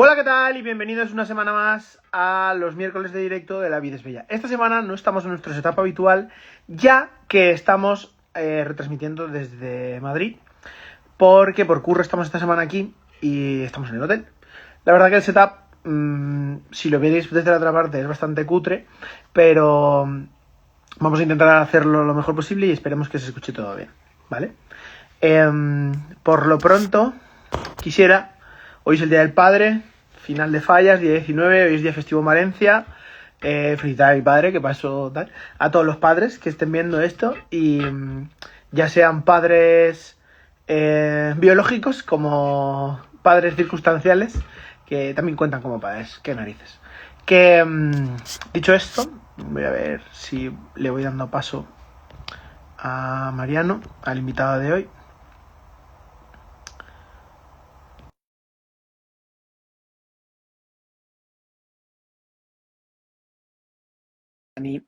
Hola, ¿qué tal? Y bienvenidos una semana más a los miércoles de directo de La Vida es Bella. Esta semana no estamos en nuestro setup habitual, ya que estamos retransmitiendo desde Madrid, porque por curro estamos esta semana aquí y estamos en el hotel. La verdad que el setup, si lo veréis desde la otra parte, es bastante cutre, pero vamos a intentar hacerlo lo mejor posible y esperemos que se escuche todo bien, ¿vale? Por lo pronto, quisiera... Hoy es el Día del Padre, final de fallas, día 19, hoy es día festivo en Valencia. Felicitar a mi padre, que pasó tal. A todos los padres que estén viendo esto y ya sean padres biológicos como padres circunstanciales, que también cuentan como padres. Qué narices. Que dicho esto, voy a ver si le voy dando paso a Mariano, al invitado de hoy. Dani,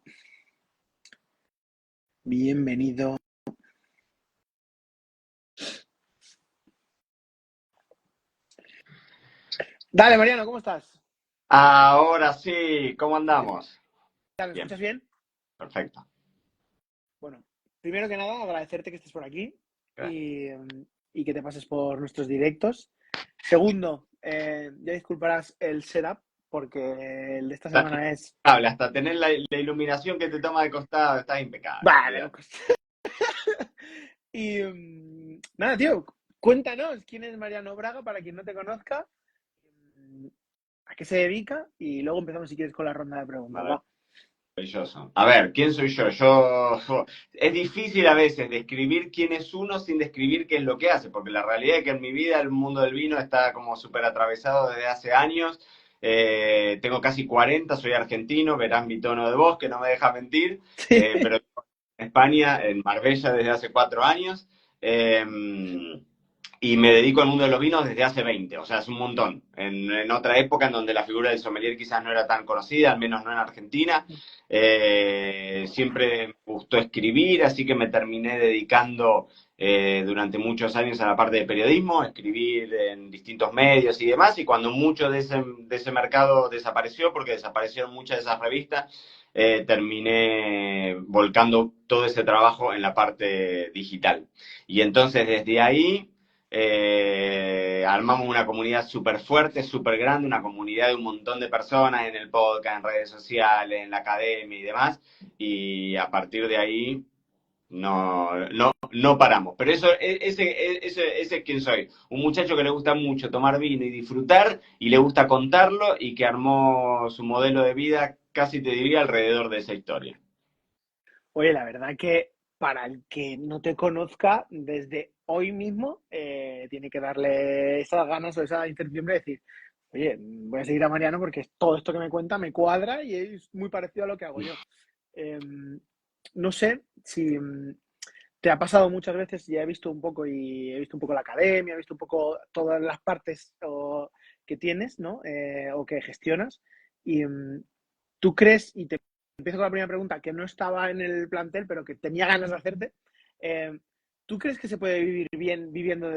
bienvenido. Dale, Mariano, ¿cómo estás? Ahora sí, ¿cómo ¿Qué andamos? tal? ¿Me Bien, escuchas bien? perfecto. Bueno, primero que nada, agradecerte que estés por aquí y, y que te pases por nuestros directos. Segundo, ya disculparás el setup, porque el de esta Está semana es... impecable, hasta tener la iluminación que te toma de costado, está impecable, Vale, olvídate. y nada, tío, cuéntanos quién es Mariano Braga para quien no te conozca, a qué se dedica y luego empezamos si quieres con la ronda de preguntas, va. Maravilloso. A ver, ¿quién soy yo? Es difícil a veces describir quién es uno sin describir qué es lo que hace, porque la realidad es que en mi vida el mundo del vino está como súper atravesado desde hace años. Tengo casi 40, soy argentino, verán mi tono de voz, que no me deja mentir, pero en España, en Marbella, desde hace 4 años. Eh, y me dedico al mundo de los vinos desde hace 20, o sea, es un montón. En otra época en donde la figura del sommelier quizás no era tan conocida, al menos no en Argentina. Siempre me gustó escribir, así que me terminé dedicando durante muchos años a la parte de periodismo, escribir en distintos medios y demás, y cuando mucho de ese mercado desapareció, porque desaparecieron muchas de esas revistas, terminé volcando todo ese trabajo en la parte digital. Y entonces desde ahí armamos una comunidad súper fuerte, súper grande, una comunidad de un montón de personas en el podcast, en redes sociales, en la academia y demás. Y a partir de ahí no paramos. Pero ese es quien soy. Un muchacho que le gusta mucho tomar vino y disfrutar y le gusta contarlo y que armó su modelo de vida, casi te diría, alrededor de esa historia. Oye, la verdad que para el que no te conozca, desde hoy mismo tiene que darle esas ganas o esa incertidumbre de decir, oye, voy a seguir a Mariano porque todo esto que me cuenta me cuadra y es muy parecido a lo que hago yo. Eh, no sé si te ha pasado muchas veces, ya he visto un poco y he visto un poco la academia, he visto un poco todas las partes que tienes, ¿no? O que gestionas. Y tú crees, y te empiezo con la primera pregunta, que no estaba en el plantel, pero que tenía ganas de hacerte. Eh, ¿Tú crees que se puede vivir bien viviendo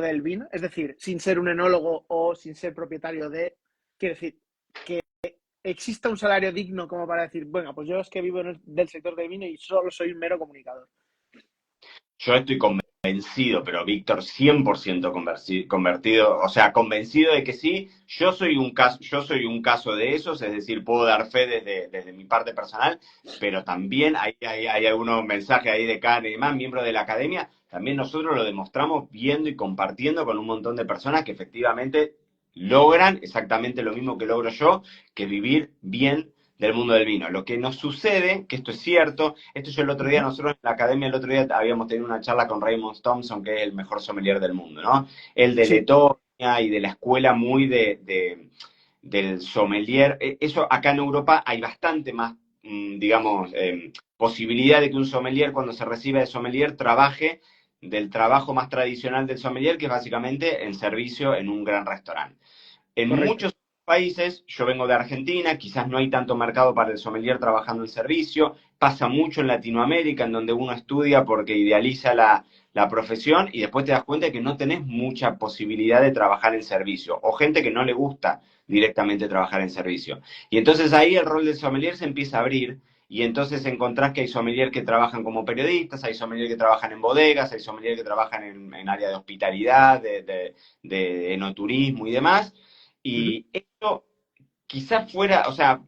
del vino? Es decir, sin ser un enólogo o sin ser propietario de... Quiero decir, que exista un salario digno como para decir, bueno, pues yo es que vivo del sector del vino y solo soy un mero comunicador. Yo estoy convencido, pero Víctor, 100% convertido, o sea, convencido de que sí. Yo soy un caso de esos, es decir, puedo dar fe desde mi parte personal, pero también hay algunos mensajes ahí de Karen y demás, miembros de la academia. También nosotros lo demostramos viendo y compartiendo con un montón de personas que efectivamente logran exactamente lo mismo que logro yo, que vivir bien del mundo del vino. Lo que nos sucede, que esto es cierto, esto yo el otro día, Ujú. nosotros en la academia el otro día habíamos tenido una charla con Raymond Thompson, que es el mejor sommelier del mundo, ¿no? El de Sí, Letonia y de la escuela muy del sommelier. Eso acá en Europa hay bastante más, digamos, posibilidad de que un sommelier cuando se recibe de sommelier trabaje del trabajo más tradicional del sommelier, que es básicamente en servicio en un gran restaurante. En correcto. muchos países, yo vengo de Argentina, quizás no hay tanto mercado para el sommelier trabajando en servicio, pasa mucho en Latinoamérica, en donde uno estudia porque idealiza la profesión y después te das cuenta de que no tenés mucha posibilidad de trabajar en servicio, o gente que no le gusta directamente trabajar en servicio. Y entonces ahí el rol del sommelier se empieza a abrir, y entonces encontrás que hay sommelier que trabajan como periodistas, hay sommelier que trabajan en bodegas, hay sommelier que trabajan en área de hospitalidad, de enoturismo y demás. Ujú. Y esto quizás fuera, o sea,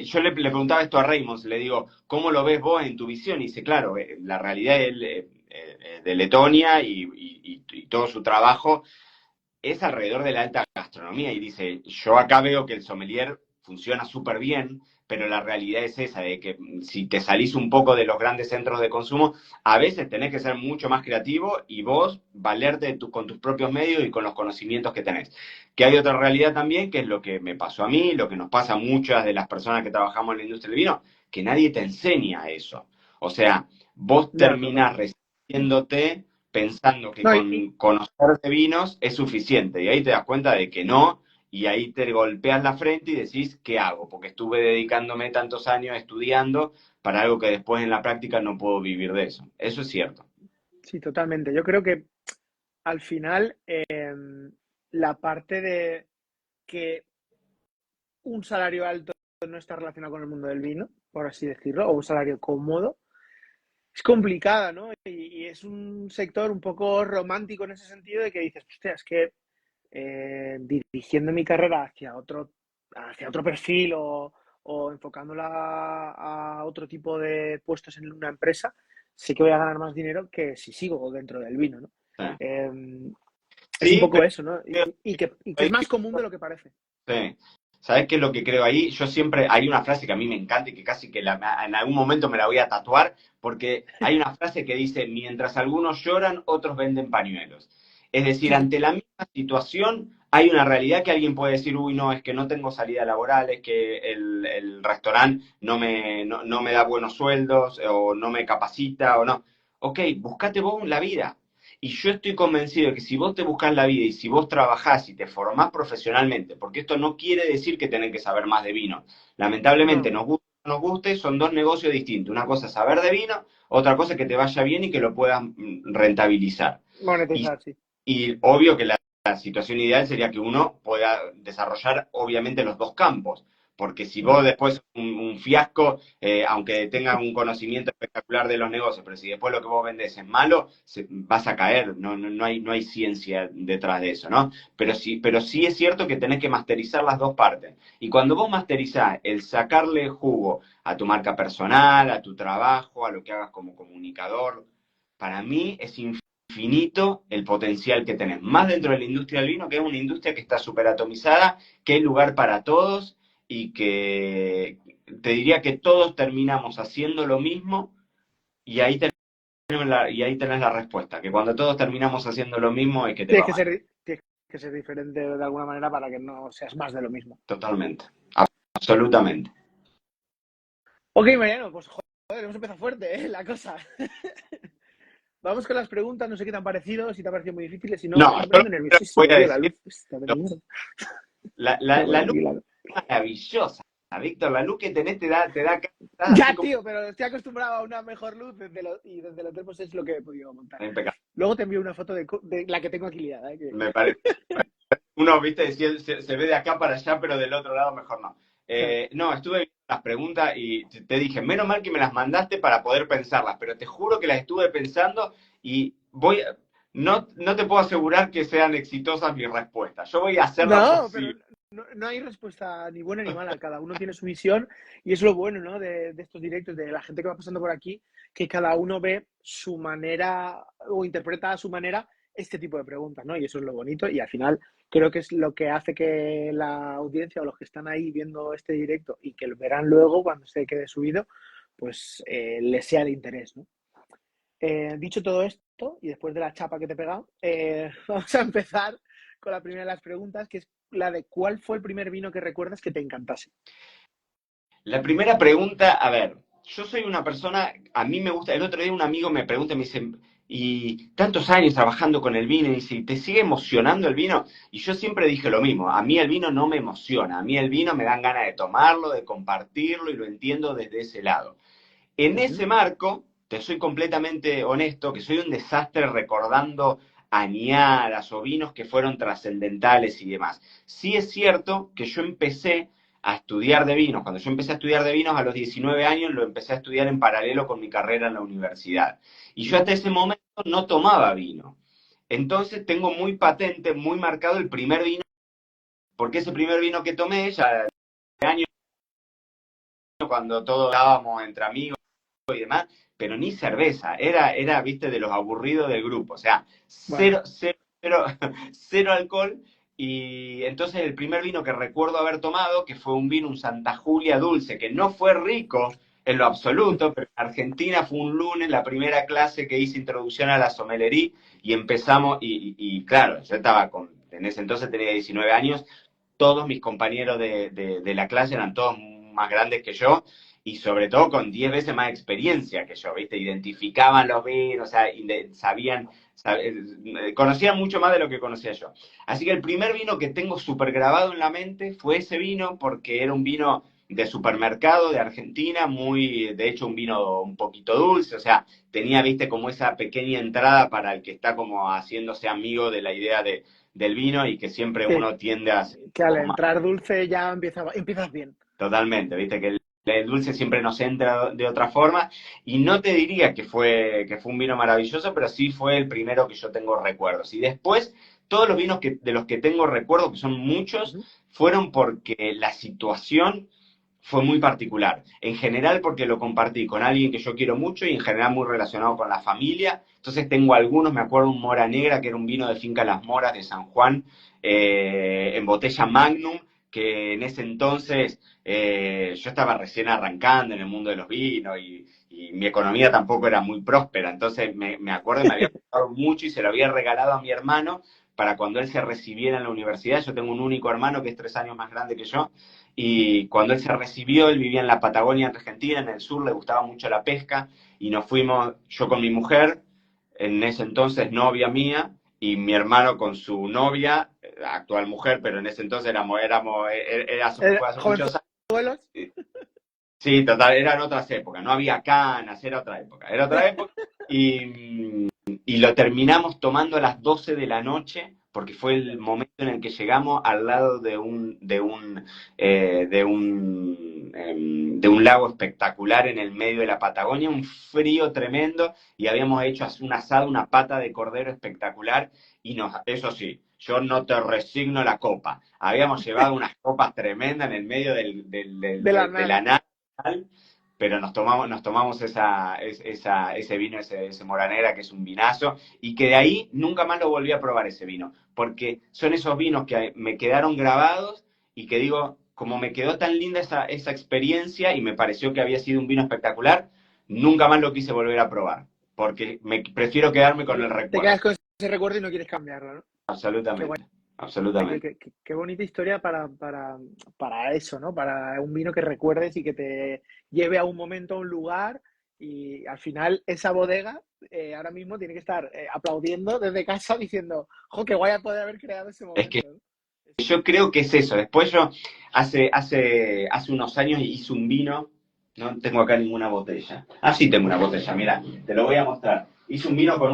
yo le preguntaba esto a Raymond, le digo, ¿cómo lo ves vos en tu visión? Y dice, claro, la realidad de Letonia y todo su trabajo es alrededor de la alta gastronomía. Y dice, yo acá veo que el sommelier funciona súper bien, pero la realidad es esa, de que si te salís un poco de los grandes centros de consumo, a veces tenés que ser mucho más creativo y vos valerte con tus propios medios y con los conocimientos que tenés. Que hay otra realidad también, que es lo que me pasó a mí, lo que nos pasa a muchas de las personas que trabajamos en la industria del vino, que nadie te enseña eso. O sea, vos Ya, terminás totalmente. recibiéndote pensando que No, con conocer de vinos es suficiente, y ahí te das cuenta de que no, y ahí te golpeas la frente y decís, ¿qué hago? Porque estuve dedicándome tantos años estudiando para algo que después en la práctica no puedo vivir de eso. Eso es cierto. sí, totalmente. Yo creo que al final la parte de que un salario alto no está relacionado con el mundo del vino, por así decirlo, o un salario cómodo, es complicada, ¿no? Y es un sector un poco romántico en ese sentido de que dices, hostia, es que dirigiendo mi carrera hacia otro perfil o enfocándola a otro tipo de puestos en una empresa, sé que voy a ganar más dinero que si sigo dentro del vino, ¿no? Sí, Eh, es un sí, poco pero eso, ¿no? Y que es más común de lo que parece. sí. ¿Sabes qué es lo que creo ahí? Yo siempre, hay una frase que a mí me encanta y que casi que en algún momento me la voy a tatuar, porque hay una frase que dice, mientras algunos lloran, otros venden pañuelos. Es decir, Sí, ante la misma situación hay una realidad que alguien puede decir, uy, no, es que no tengo salida laboral, es que el restaurante no me da buenos sueldos, o no me capacita, o no. Ok, buscate vos la vida. Y yo estoy convencido de que si vos te buscas la vida y si vos trabajás y te formás profesionalmente, porque esto no quiere decir que tenés que saber más de vino. Lamentablemente, no, nos guste o no nos guste, son dos negocios distintos. Una cosa es saber de vino, otra cosa es que te vaya bien y que lo puedas rentabilizar. Y, monetizar, sí. y obvio que la situación ideal sería que uno pueda desarrollar obviamente los dos campos. Porque si vos Ujú. después un fiasco, aunque tengas un conocimiento espectacular de los negocios, pero si después lo que vos vendés es malo, vas a caer, no hay ciencia detrás de eso, ¿no? Pero sí es cierto que tenés que masterizar las dos partes. Y cuando vos masterizás el sacarle jugo a tu marca personal, a tu trabajo, a lo que hagas como comunicador, para mí es infinito el potencial que tenés. Más dentro de la industria del vino, que es una industria que está súper atomizada, que hay lugar para todos y que te diría que todos terminamos haciendo lo mismo, y ahí tenés la respuesta, que cuando todos terminamos haciendo lo mismo es que te va mal. Tienes que ser diferente de alguna manera para que no seas más de lo mismo. Totalmente. Absolutamente. Ok, Mariano, pues joder, hemos empezado fuerte, ¿eh? La cosa. Vamos con las preguntas, no sé qué te han parecido, si te ha parecido muy difíciles, si no, me No, está yo poniendo lo que voy nerviosísimo, a tío, la decir, luz está de mierda. Voy a la poner luz aquí la... es maravillosa, Víctor, la luz que tenés te da estás así Ya, como tío, pero estoy acostumbrado a una mejor luz y desde el hotel pues es lo que he podido montar. impecable. Luego te envío una foto de la que tengo aquí liada, ¿eh? Me parece. Uno, viste, se ve de acá para allá, pero del otro lado mejor no. No, estuve viendo las preguntas y te dije, menos mal que me las mandaste para poder pensarlas, pero te juro que las estuve pensando y no te puedo asegurar que sean exitosas mis respuestas. Yo voy a hacer lo No, pero posible. no hay respuesta ni buena ni mala. Cada uno tiene su visión y es lo bueno, ¿no? De estos directos, de la gente que va pasando por aquí, que cada uno ve su manera o interpreta a su manera este tipo de preguntas, ¿no? Y eso es lo bonito y al final creo que es lo que hace que la audiencia o los que están ahí viendo este directo y que lo verán luego cuando se quede subido, pues les sea de interés, ¿no? Dicho todo esto, y después de la chapa que te he pegado, vamos a empezar con la primera de las preguntas, que es la de ¿cuál fue el primer vino que recuerdas que te encantase? La primera pregunta, a ver, yo soy una persona, a mí me gusta, el otro día un amigo me pregunta, me dice, y tantos años trabajando con el vino, y dice, ¿te sigue emocionando el vino? Y yo siempre dije lo mismo, a mí el vino no me emociona, a mí el vino me dan ganas de tomarlo, de compartirlo, y lo entiendo desde ese lado. En Uh -huh. ese marco, te soy completamente honesto, que soy un desastre recordando añadas o vinos que fueron trascendentales y demás. Sí es cierto que yo empecé a estudiar de vinos. Cuando yo empecé a estudiar de vinos a los 19 años, lo empecé a estudiar en paralelo con mi carrera en la universidad. Y yo hasta ese momento no tomaba vino. Entonces tengo muy patente, muy marcado el primer vino, porque ese primer vino que tomé, ya de año cuando todos estábamos entre amigos y demás, pero ni cerveza, viste, de los aburridos del grupo, o sea, Bueno, cero, cero alcohol. Y entonces el primer vino que recuerdo haber tomado, que fue un vino, un Santa Julia dulce, que no fue rico en lo absoluto, pero en Argentina fue un lunes, la primera clase que hice introducción a la sommeliería, y empezamos, claro, yo estaba en ese entonces tenía 19 años, todos mis compañeros de la clase eran todos más grandes que yo, y sobre todo con 10 veces más experiencia que yo, ¿viste? Identificaban los vinos, o sea, sabían, conocían mucho más de lo que conocía yo. Así que el primer vino que tengo súper grabado en la mente fue ese vino, porque era un vino de supermercado de Argentina, de hecho un vino un poquito dulce, o sea, tenía, viste, como esa pequeña entrada para el que está como haciéndose amigo de la idea del vino y que siempre sí, uno tiende a ser que un al poco más. entrar dulce ya empiezas bien. Totalmente, viste que el dulce siempre nos entra de otra forma, y no te diría que fue un vino maravilloso, pero sí fue el primero que yo tengo recuerdos. Y después, todos los vinos de los que tengo recuerdos, que son muchos, Ujú. fueron porque la situación fue muy particular. En general porque lo compartí con alguien que yo quiero mucho y en general muy relacionado con la familia. Entonces tengo algunos, me acuerdo un Mora Negra, que era un vino de Finca Las Moras de San Juan, en botella Magnum, que en ese entonces yo estaba recién arrancando en el mundo de los vinos y mi economía tampoco era muy próspera. Entonces me acuerdo que me había gustado mucho y se lo había regalado a mi hermano para cuando él se recibiera en la universidad. Yo tengo un único hermano que es 3 años más grande que yo, y cuando él se recibió, él vivía en la Patagonia Argentina, en el sur, le gustaba mucho la pesca, y nos fuimos, yo con mi mujer, en ese entonces novia mía, y mi hermano con su novia, actual mujer, pero en ese entonces fue hace muchos Jovenzuelos. años. Sí, total, eran otras épocas, no había canas, era otra época, y lo terminamos tomando a las 12 de la noche, porque fue el momento en el que llegamos al lado de un lago espectacular en el medio de la Patagonia, un frío tremendo, y habíamos hecho un asado, una pata de cordero espectacular, eso sí, yo no te resigno la copa. Habíamos llevado unas copas tremendas en el medio De la de la nada. nada, pero nos tomamos ese vino, ese Moranera, que es un vinazo, y que de ahí nunca más lo volví a probar ese vino, porque son esos vinos que me quedaron grabados y que digo, como me quedó tan linda esa experiencia y me pareció que había sido un vino espectacular, nunca más lo quise volver a probar, porque prefiero quedarme con el Te recuerdo. quedas con ese recuerdo y no quieres cambiarlo, ¿no? Qué guay. Absolutamente, absolutamente. Qué bonita historia para eso, ¿no? Para un vino que recuerdes y que te lleve a un momento, a un lugar. Y al final, esa bodega ahora mismo tiene que estar aplaudiendo desde casa diciendo, ¡jo, qué guay poder haber creado ese Es que momento! ¿No? yo creo que es eso. Después yo hace unos años hice un vino, no tengo acá ninguna botella. Ah, sí tengo una botella, mira, te lo voy a mostrar. Hice un vino con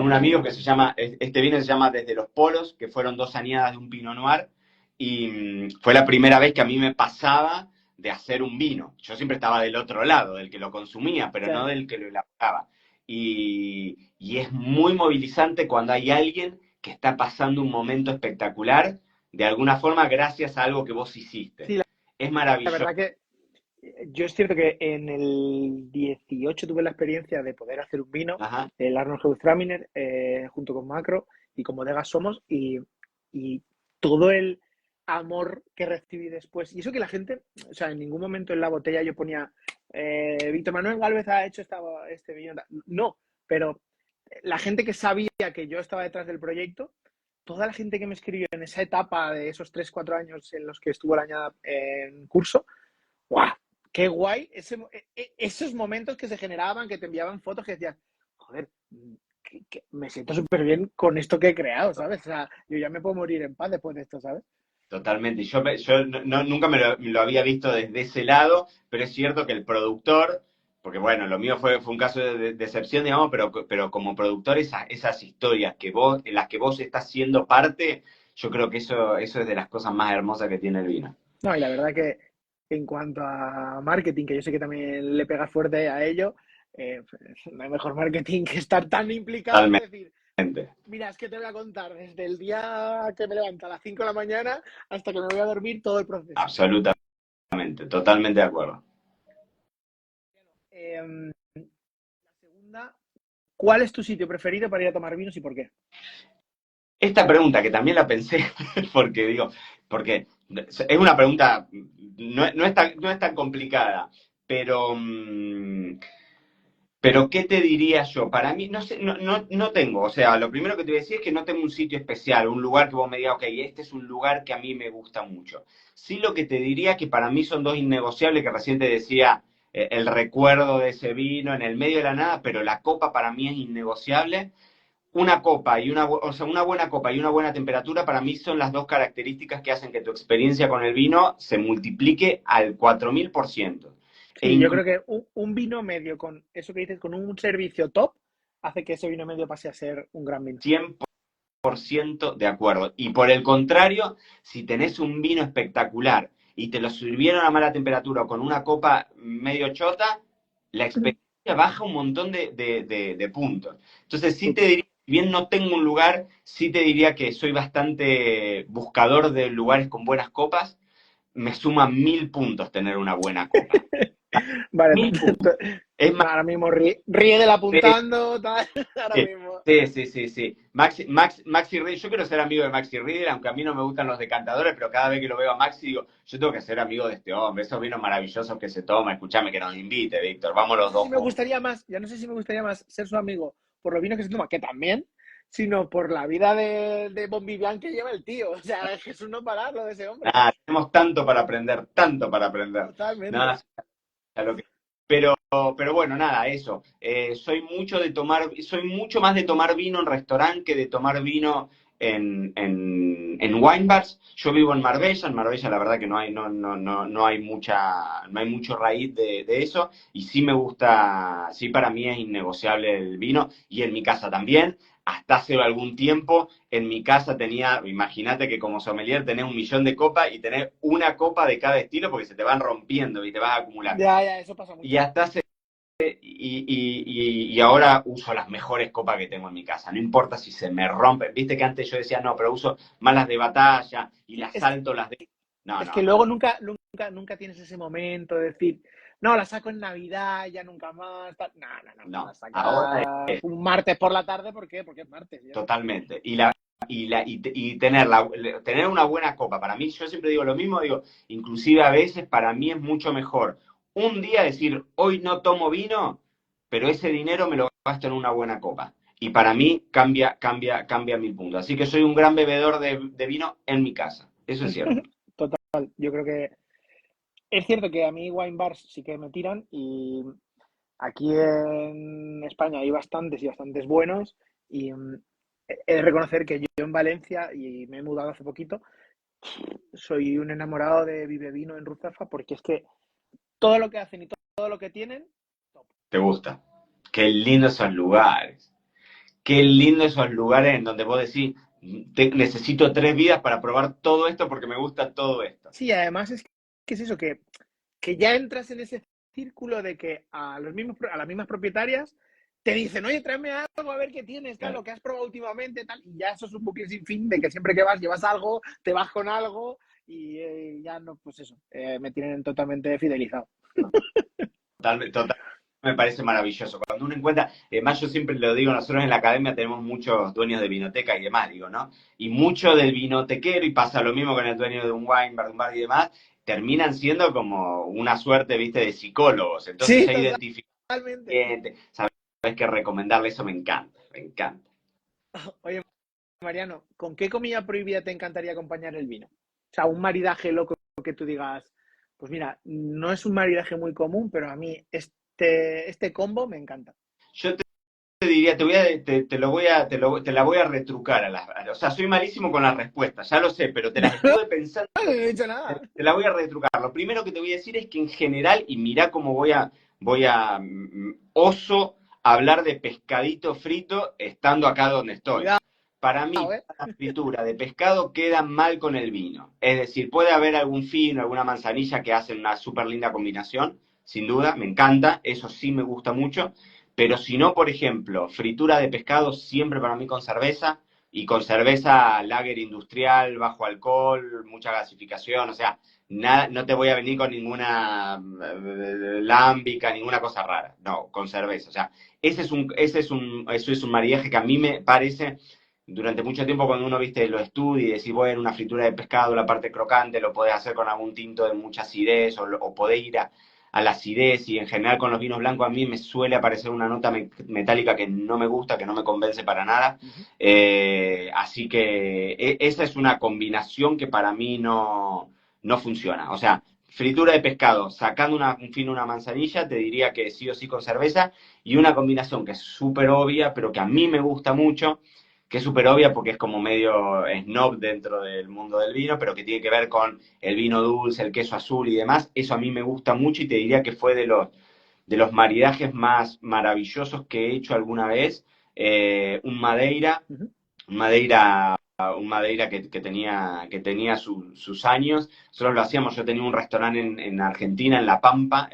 un amigo que se llama, este vino se llama Desde los Polos, que fueron 2 añadas de un Pinot Noir, y fue la primera vez que a mí me pasaba de hacer un vino. Yo siempre estaba del otro lado, del que lo consumía, pero no Claro. del que lo elaboraba. Y es muy movilizante cuando hay alguien que está pasando un momento espectacular de alguna forma gracias a algo que vos hiciste. Sí, Es la maravilloso. verdad que yo es cierto que en el 18 tuve la experiencia de poder hacer un vino, Ajá. el Arnold Gewürztraminer, junto con Macro y con Bodegas Somos, y todo el amor que recibí después. Y eso que la gente, o sea, en ningún momento en la botella yo ponía, Víctor Manuel Gálvez ha hecho este vino. No, pero la gente que sabía que yo estaba detrás del proyecto, toda la gente que me escribió en esa etapa de esos 3 4 años en los que estuvo la añada en curso, ¡guau! ¡Qué guay! Esos momentos que se generaban, que te enviaban fotos que decías, joder, me siento súper bien con esto que he creado, ¿sabes? O sea, yo ya me puedo morir en paz después de esto, ¿sabes? Totalmente. Yo nunca me lo había visto desde ese lado, pero es cierto que el productor porque bueno, lo mío fue un caso de decepción, digamos, pero como productor, esas historias en las que vos estás siendo parte, yo creo que eso es de las cosas más hermosas que tiene el vino. No, y la verdad que en cuanto a marketing, que yo sé que también le pegas fuerte a ello, pues, no hay mejor marketing que estar tan implicado y decir, Totalmente. mira, es que te voy a contar desde el día que me levanto a las 5 de la mañana hasta que me voy a dormir todo el proceso. Absolutamente, totalmente de acuerdo. La segunda, ¿cuál es tu sitio preferido para ir a tomar vinos y por qué? Esta pregunta que también la pensé, porque es una pregunta, no es tan complicada, pero, pero ¿qué te diría yo? Para mí, no sé, no tengo, o sea, lo primero que te voy a decir es que no tengo un sitio especial, un lugar que vos me digas, ok, este es un lugar que a mí me gusta mucho. Sí, lo que te diría que para mí son dos innegociables, que recién te decía, el recuerdo de ese vino en el medio de la nada, pero la copa para mí es innegociable. Una copa y o sea, una buena copa y una buena temperatura para mí son las dos características que hacen que tu experiencia con el vino se multiplique al 4000%. E Sí, yo incluso creo que un vino medio con eso que dices, con un servicio top, hace que ese vino medio pase a ser un gran vino. 100% de acuerdo. Y por el contrario, si tenés un vino espectacular y te lo sirvieron a mala temperatura o con una copa medio chota, la experiencia baja un montón de puntos. Entonces, sí te diría, si bien no tengo un lugar, sí te diría que soy bastante buscador de lugares con buenas copas. Me suma 1000 puntos tener una buena copa. Vale, 1000 puntos. Es más, ahora mismo ríe del apuntando, tal, ahora sí, mismo. sí. Maxi Riedel, yo quiero ser amigo de Maxi Riedel, aunque a mí no me gustan los decantadores, pero cada vez que lo veo a Maxi digo, yo tengo que ser amigo de este hombre, esos vinos maravillosos que se toma, escúchame que nos invite, Víctor, vamos No los sé dos si me juntos. gustaría más, ya no sé si me gustaría más ser su amigo por los vinos que se toma, que también, sino por la vida de Bon Vivant que lleva el tío. O sea, Jesús no pararlo de ese hombre. Nada, tenemos tanto para aprender, tanto para aprender. Nada, Totalmente. a lo que- pero bueno, nada, eso. Soy mucho más de tomar vino en restaurante que de tomar vino en wine bars. Yo vivo en Marbella la verdad que no hay mucho raíz de eso, y sí me gusta, sí para mí es innegociable el vino, y en mi casa también. Hasta hace algún tiempo en mi casa tenía, imagínate que como sommelier tenés 1 millón de copas y tenés una copa de cada estilo porque se te van rompiendo y te vas acumulando. Ya, eso pasa Y mucho. hasta hace, y ahora uso las mejores copas que tengo en mi casa. No importa si se me rompen. Viste que antes yo decía, no, pero uso malas de batalla y Sí, las salto, las de. No, es que no. luego nunca tienes ese momento de decir, no, la saco en Navidad, ya nunca más. Tal. No, la No. Ahora sacas un martes por la tarde, ¿por qué? Porque es martes, ya está. totalmente. Y tener una buena copa. Para mí, yo siempre digo lo mismo, digo, inclusive a veces para mí es mucho mejor un día decir, hoy no tomo vino, pero ese dinero me lo gasto en una buena copa. Y para mí cambia 1000 puntos. Así que soy un gran bebedor de vino en mi casa. Eso es cierto. Total, yo creo que es cierto que a mí wine bars sí que me tiran y aquí en España hay bastantes y bastantes buenos y he de reconocer que yo en Valencia, y me he mudado hace poquito, soy un enamorado de Vive Vino en Ruzafa porque es que todo lo que hacen y todo lo que tienen, top. ¿Te gusta? Qué lindo esos lugares. Qué lindo esos lugares en donde vos decís, necesito 3 vidas para probar todo esto porque me gusta todo esto. Sí, además que es eso, que ya entras en ese círculo de que a las mismas propietarias te dicen, oye, tráeme algo a ver qué tienes, tal, Claro. lo que has probado últimamente, tal, y ya eso es un bucle sin fin de que siempre que vas llevas algo, te vas con algo y ya no, pues eso, me tienen totalmente fidelizado. Total, me parece maravilloso. Cuando uno encuentra, además yo siempre lo digo, nosotros en la academia tenemos muchos dueños de vinoteca y demás, digo, ¿no? Y mucho del vinotequero, y pasa lo mismo con el dueño de un wine bar, de un bar y demás, terminan siendo como una suerte, viste, de psicólogos. Entonces Sí, ya identifican, totalmente. sabes qué recomendarle, eso me encanta, me encanta. Oye, Mariano, ¿con qué comida prohibida te encantaría acompañar el vino? O sea, un maridaje loco que tú digas, pues mira, no es un maridaje muy común, pero a mí este combo me encanta. Yo te diría, te la voy a retrucar o sea, soy malísimo con las respuestas, ya lo sé, pero te las estuve pensando. No he dicho nada. Te la voy a retrucar. Lo primero que te voy a decir es que en general, y mirá cómo voy a oso hablar de pescadito frito estando acá donde estoy. Cuidado, Para mí, la fritura de pescado queda mal con el vino. Es decir, puede haber algún fino, alguna manzanilla que hacen una súper linda combinación, sin duda, me encanta, eso sí me gusta mucho. Pero si no, por ejemplo, fritura de pescado siempre para mí con cerveza, y con cerveza lager industrial, bajo alcohol, mucha gasificación, o sea, nada, no te voy a venir con ninguna lámbica, ninguna cosa rara, no, con cerveza, o sea, eso es un maridaje que a mí me parece, durante mucho tiempo cuando uno, viste, lo estudia y decís, bueno, una fritura de pescado, la parte crocante, lo podés hacer con algún tinto de mucha acidez, o podés ir a la acidez, y en general con los vinos blancos a mí me suele aparecer una nota metálica que no me gusta, que no me convence para nada. Así que esa es una combinación que para mí no funciona. O sea, fritura de pescado, sacando un fino una manzanilla, te diría que sí o sí con cerveza, y una combinación que es súper obvia, pero que a mí me gusta mucho, que es súper obvia porque es como medio snob dentro del mundo del vino, pero que tiene que ver con el vino dulce, el queso azul y demás. Eso a mí me gusta mucho, y te diría que fue de los maridajes más maravillosos que he hecho alguna vez. Un Madeira, uh-huh. un Madeira, un Madeira que tenía sus años. Nosotros lo hacíamos, yo tenía un restaurante en Argentina, en La Pampa,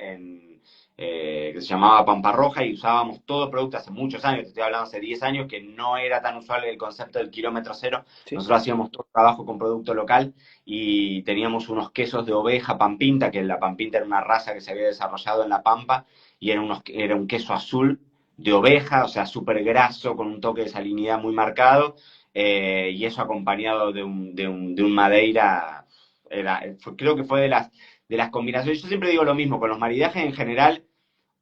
que se llamaba Pampa Roja, y usábamos todo producto hace muchos años, te estoy hablando hace 10 años, que no era tan usual el concepto del kilómetro cero. ¿Sí? Nosotros hacíamos todo trabajo con producto local, y teníamos unos quesos de oveja Pampinta, que la Pampinta era una raza que se había desarrollado en La Pampa, y era un queso azul de oveja, o sea, súper graso, con un toque de salinidad muy marcado, y eso acompañado de un Madeira, creo que fue de las combinaciones. Yo siempre digo lo mismo, con los maridajes en general,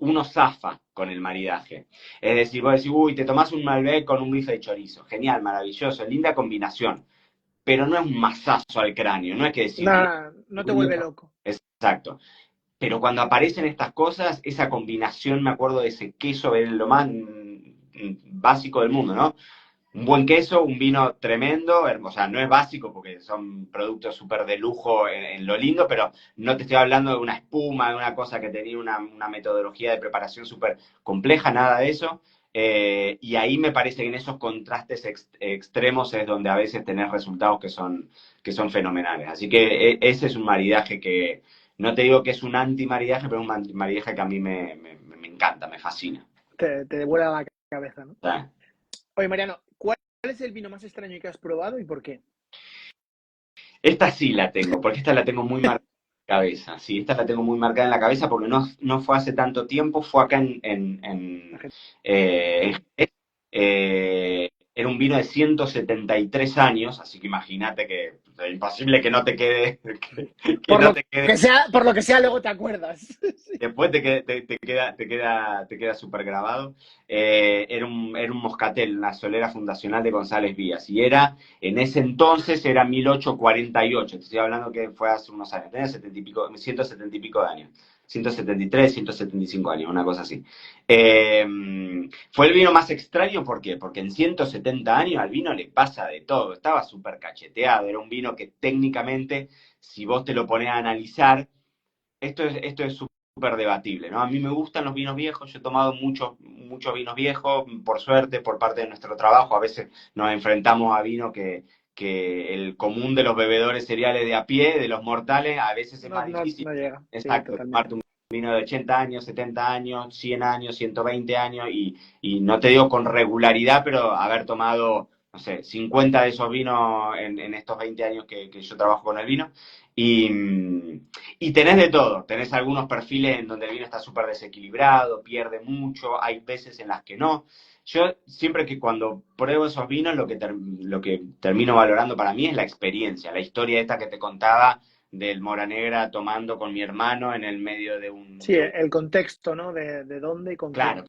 uno zafa con el maridaje. Es decir, vos decís, uy, te tomás un Malbec con un bife de chorizo. Genial, maravilloso, linda combinación. Pero no es un mazazo al cráneo, no es que decís, bien, Nah, no te vuelve loco. exacto. Pero cuando aparecen estas cosas, esa combinación, me acuerdo de ese queso, es lo más básico del mundo, ¿no? Un buen queso, un vino tremendo, o sea, no es básico porque son productos súper de lujo en lo lindo, pero no te estoy hablando de una espuma, de una cosa que tenía una metodología de preparación súper compleja, nada de eso. Y ahí me parece que en esos contrastes extremos es donde a veces tenés resultados que son fenomenales. Así que ese es un maridaje que, no te digo que es un anti-maridaje, pero es un maridaje que a mí me encanta, me fascina. Te vuela la cabeza, ¿no? ¿Sabes? Oye, Mariano, ¿cuál es el vino más extraño que has probado y por qué? Esta sí la tengo, porque esta la tengo muy marcada en la cabeza. Sí, esta la tengo muy marcada en la cabeza porque no fue hace tanto tiempo, fue acá en Jerez. Era un vino de 173 años, así que imagínate que es imposible que no te quede, que Por no lo te quede. que sea, por lo que sea, luego te acuerdas. Sí. Después te queda súper grabado. Era un moscatel, una solera fundacional de González Vías. Y en ese entonces era 1848. Te estoy hablando que fue hace unos años. Tenía 70 y pico, 170 y pico de años. 173, 175 años, una cosa así. Eh, Fue el vino más extraño, ¿por qué? Porque en 170 años al vino le pasa de todo. Estaba súper cacheteado. Era un vino que técnicamente, si vos te lo pones a analizar, esto es súper debatible, ¿no? A mí me gustan los vinos viejos, yo he tomado muchos vinos viejos, por suerte, por parte de nuestro trabajo. A veces nos enfrentamos a vino que el común de los bebedores cereales de a pie, de los mortales, a veces es No, más no, difícil. no llega. Sí, Exacto, tomarte totalmente. un vino de 80 años, 70 años, 100 años, 120 años, y no te digo con regularidad, pero haber tomado, no sé, 50 de esos vinos en estos 20 años que yo trabajo con el vino. Y, y tenés de todo, tenés algunos perfiles en donde el vino está súper desequilibrado, pierde mucho, hay veces en las que no. Yo siempre que cuando pruebo esos vinos, lo que termino valorando para mí es la experiencia, la historia esta que te contaba del Mora Negra tomando con mi hermano en el medio de un... Sí, De un el contexto, ¿no? De dónde y con claro, quién.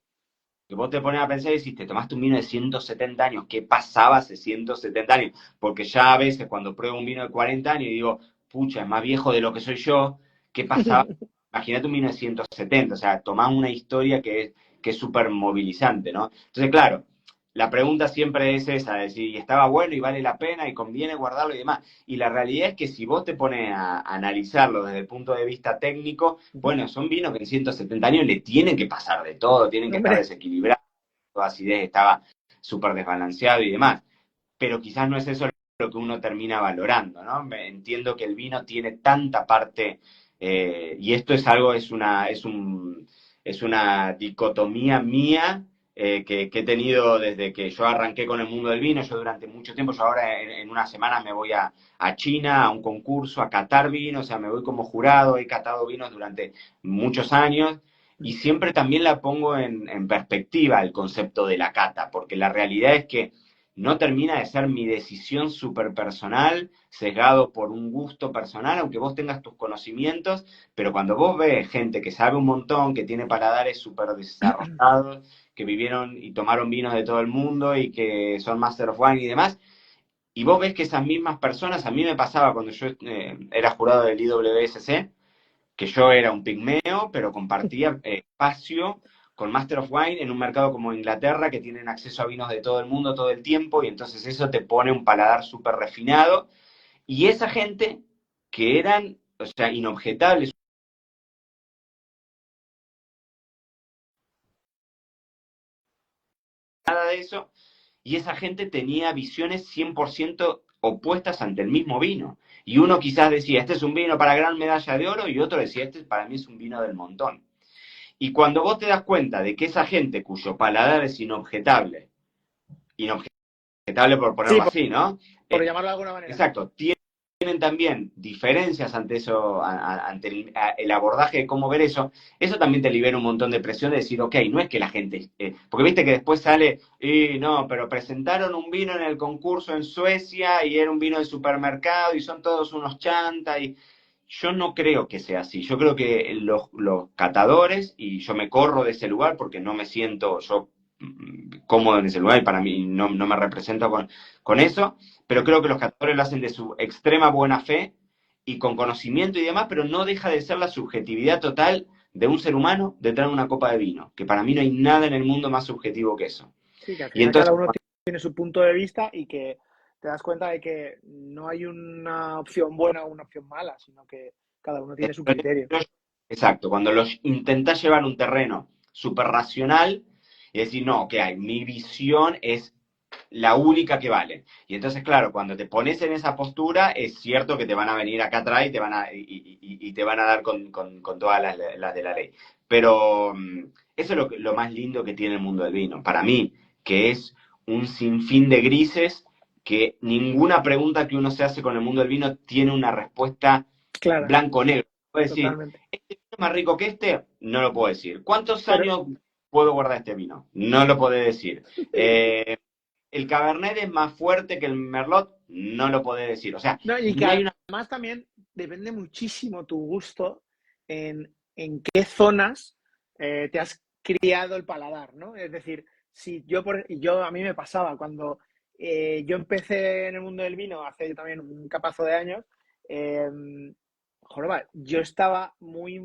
que vos te pones a pensar y decís, te tomaste un vino de 170 años, ¿qué pasaba hace 170 años? Porque ya a veces cuando pruebo un vino de 40 años y digo, pucha, es más viejo de lo que soy yo, ¿qué pasaba? Imagínate un vino de 170, o sea, tomás una historia que es súper movilizante, ¿no? Entonces, claro, la pregunta siempre es esa, de si estaba bueno y vale la pena y conviene guardarlo y demás. Y la realidad es que si vos te pones a analizarlo desde el punto de vista técnico, bueno, son vinos que en 170 años le tienen que pasar de todo, tienen que estar Hombre, desequilibrados, toda acidez estaba súper desbalanceado y demás. Pero quizás no es eso lo que uno termina valorando, ¿no? Entiendo que el vino tiene tanta parte, y esto es algo, es una dicotomía mía que he tenido desde que yo arranqué con el mundo del vino. Yo durante mucho tiempo, yo ahora en una semana me voy a China, a un concurso, a catar vino, o sea, me voy como jurado, he catado vinos durante muchos años. Y siempre también la pongo en perspectiva el concepto de la cata, porque la realidad es que no termina de ser mi decisión súper personal, sesgado por un gusto personal, aunque vos tengas tus conocimientos, pero cuando vos ves gente que sabe un montón, que tiene paladares súper desarrollados, que vivieron y tomaron vinos de todo el mundo y que son Master of Wine y demás, y vos ves que esas mismas personas, a mí me pasaba cuando yo era jurado del IWSC, que yo era un pigmeo, pero compartía espacio con Master of Wine en un mercado como Inglaterra, que tienen acceso a vinos de todo el mundo todo el tiempo, y entonces eso te pone un paladar súper refinado. Y esa gente que eran, o sea, inobjetables, nada de eso, y esa gente tenía visiones 100% opuestas ante el mismo vino. Y uno quizás decía, este es un vino para gran medalla de oro, y otro decía, este para mí es un vino del montón. Y cuando vos te das cuenta de que esa gente cuyo paladar es inobjetable, inobjetable por sí, ponerlo así, ¿no? por llamarlo de alguna manera. Exacto, tienen también diferencias ante eso, ante el abordaje de cómo ver eso, eso también te libera un montón de presión de decir, ok, no es que la gente, porque viste que después sale, y no, pero presentaron un vino en el concurso en Suecia y era un vino de supermercado y son todos unos chanta y yo no creo que sea así. Yo creo que los catadores, y yo me corro de ese lugar porque no me siento yo cómodo en ese lugar y para mí no me represento con eso, pero creo que los catadores lo hacen de su extrema buena fe y con conocimiento y demás, pero no deja de ser la subjetividad total de un ser humano detrás de una copa de vino, que para mí no hay nada en el mundo más subjetivo que eso. Sí, que al Y final cada entonces, uno tiene su punto de vista y que te das cuenta de que no hay una opción buena o una opción mala, sino que cada uno tiene su criterio. exacto, cuando los intentás llevar a un terreno súper racional y decir, no, ¿qué hay? Mi visión es la única que vale. Y entonces, claro, cuando te pones en esa postura, es cierto que te van a venir acá atrás y te van a, y te van a dar con todas las de la ley. Pero eso es lo más lindo que tiene el mundo del vino. Para mí, que es un sinfín de grises, que ninguna pregunta que uno se hace con el mundo del vino tiene una respuesta Clara, blanco-negro. Puedo decir, totalmente. ¿este vino es más rico que este? No lo puedo decir. ¿Cuántos Pero, años puedo guardar este vino? No lo puedo decir. ¿El Cabernet es más fuerte que el Merlot? No lo podés decir. O sea, no, y que no hay una... además también depende muchísimo tu gusto en qué zonas te has criado el paladar, ¿no? Es decir, si yo a mí me pasaba cuando yo empecé en el mundo del vino hace también un capazo de años, eh, joroba, yo estaba muy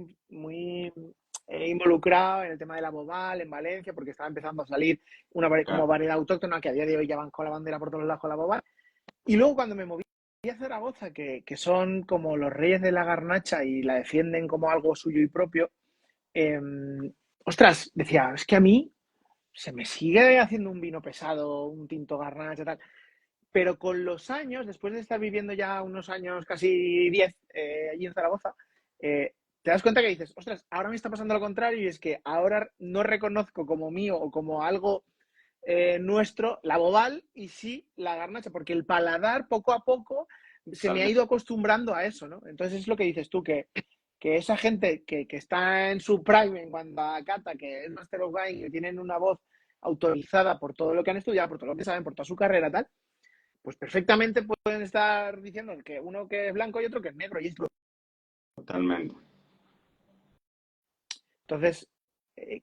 involucrado en el tema de la Boval en Valencia, porque estaba empezando a salir como Claro, variedad autóctona, que a día de hoy ya van con la bandera por todos lados con la Boval. Y luego cuando me moví a Zaragoza, que son como los reyes de la garnacha y la defienden como algo suyo y propio, eh, ostras, decía, es que a mí se me sigue haciendo un vino pesado, un tinto garnacha, tal. Pero con los años, después de estar viviendo ya unos años, casi 10 allí en Zaragoza, te das cuenta que dices, ostras, ahora me está pasando lo contrario y es que ahora no reconozco como mío o como algo nuestro la Boval y sí la garnacha, porque el paladar poco a poco se me ha totalmente. ido acostumbrando a eso, ¿no? Entonces es lo que dices tú, que esa gente que está en su prime en cuanto a cata, que es Master of Wine, que tienen una voz autorizada por todo lo que han estudiado, por todo lo que saben, por toda su carrera, tal, pues perfectamente pueden estar diciendo que uno que es blanco y otro que es negro. Y esto. Totalmente. Entonces,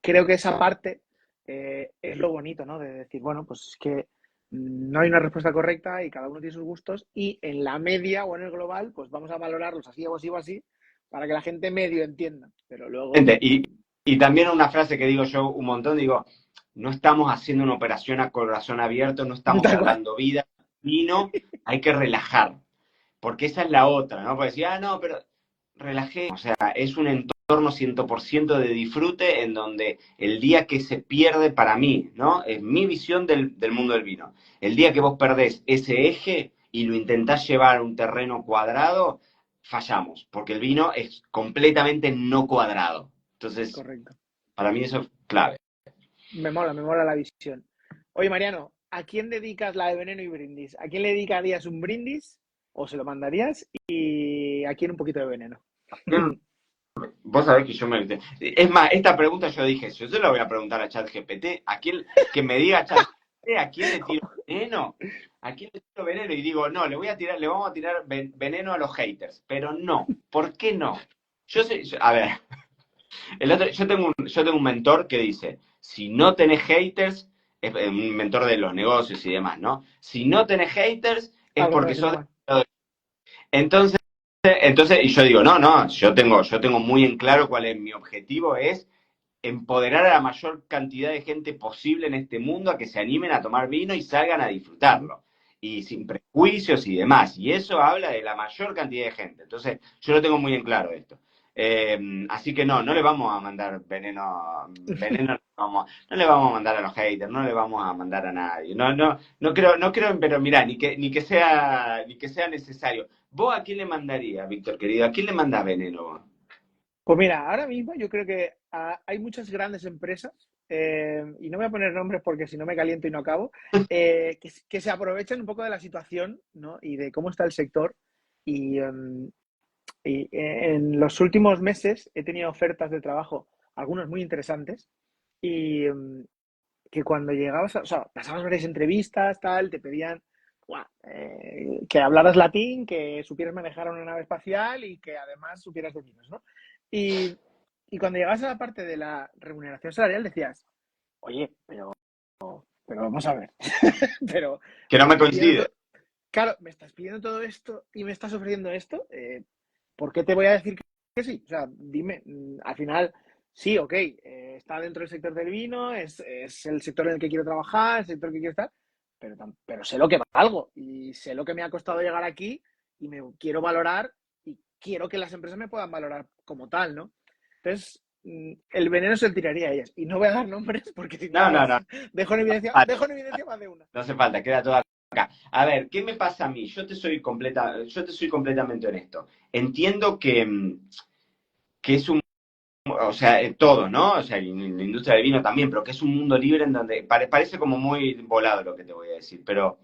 creo que esa parte es lo bonito, ¿no? De decir, bueno, pues es que no hay una respuesta correcta y cada uno tiene sus gustos y en la media o en el global, pues vamos a valorarlos así o así o así para que la gente medio entienda. Pero luego, Y también una frase que digo yo un montón, digo, no estamos haciendo una operación a corazón abierto, no estamos Tal cual. salvando vidas, vino, hay que relajar, porque esa es la otra, ¿no? Porque decía, no, pero relajé, o sea, es un entorno 100% de disfrute en donde el día que se pierde para mí, ¿no? Es mi visión del mundo del vino. El día que vos perdés ese eje y lo intentás llevar a un terreno cuadrado, fallamos, porque el vino es completamente no cuadrado. Entonces, Correcto. para mí eso es clave. Me mola la visión. Oye, Mariano, ¿a quién dedicas la de veneno y brindis? ¿A quién le dedicarías un brindis o se lo mandarías? ¿Y a quién un poquito de veneno? Vos sabés que yo me... Es más, esta pregunta yo dije, yo se la voy a preguntar a ChatGPT, ¿a quién que me diga ChatGPT a quién le tiro veneno? ¿A quién le tiro veneno? Y digo, no, le vamos a tirar veneno a los haters, pero no, ¿por qué no? A ver, yo tengo un mentor que dice, si no tenés haters, es un mentor de los negocios y demás, ¿no? Si no tenés haters, es Algo porque estás haciendo sos... mal. Entonces, y yo digo, no, yo tengo muy en claro cuál es mi objetivo, es empoderar a la mayor cantidad de gente posible en este mundo a que se animen a tomar vino y salgan a disfrutarlo. Y sin prejuicios y demás. Y eso habla de la mayor cantidad de gente. Entonces, yo lo tengo muy en claro esto. Así que no le vamos a mandar veneno no le vamos a mandar a los haters, no le vamos a mandar a nadie. No creo, pero mirá, ni que sea necesario. ¿Vos a quién le mandarías, Víctor querido? ¿A quién le mandás veneno vos? Pues mira, ahora mismo yo creo que hay muchas grandes empresas, y no voy a poner nombres porque si no me caliento y no acabo, que se aprovechan un poco de la situación, ¿no? Y de cómo está el sector. Y, en los últimos meses he tenido ofertas de trabajo, algunas muy interesantes, y que cuando llegabas, o sea, pasabas varias entrevistas, tal, te pedían ¡guau! Que hablaras latín, que supieras manejar una nave espacial y que además supieras de vinos, ¿no? Y, y cuando llegabas a la parte de la remuneración salarial decías, oye, pero vamos a ver, pero Que me no me estás pidiendo coincide. todo, claro, me estás pidiendo todo esto y me estás ofreciendo esto, ¿por qué te voy a decir que sí? O sea, dime, al final, sí, ok, está dentro del sector del vino, es el sector en el que quiero trabajar, el sector que quiero estar, pero sé lo que valgo y sé lo que me ha costado llegar aquí y me quiero valorar y quiero que las empresas me puedan valorar como tal, ¿no? Entonces, el veneno se le tiraría a ellas. Y no voy a dar nombres porque si no, No, no, pues no. dejo en evidencia más de una. No hace falta, queda todo acá. A ver, ¿qué me pasa a mí? Yo te soy completamente honesto. Entiendo que es un, o sea, todo, ¿no? O sea, y la industria del vino también, pero que es un mundo libre en donde parece como muy volado lo que te voy a decir, pero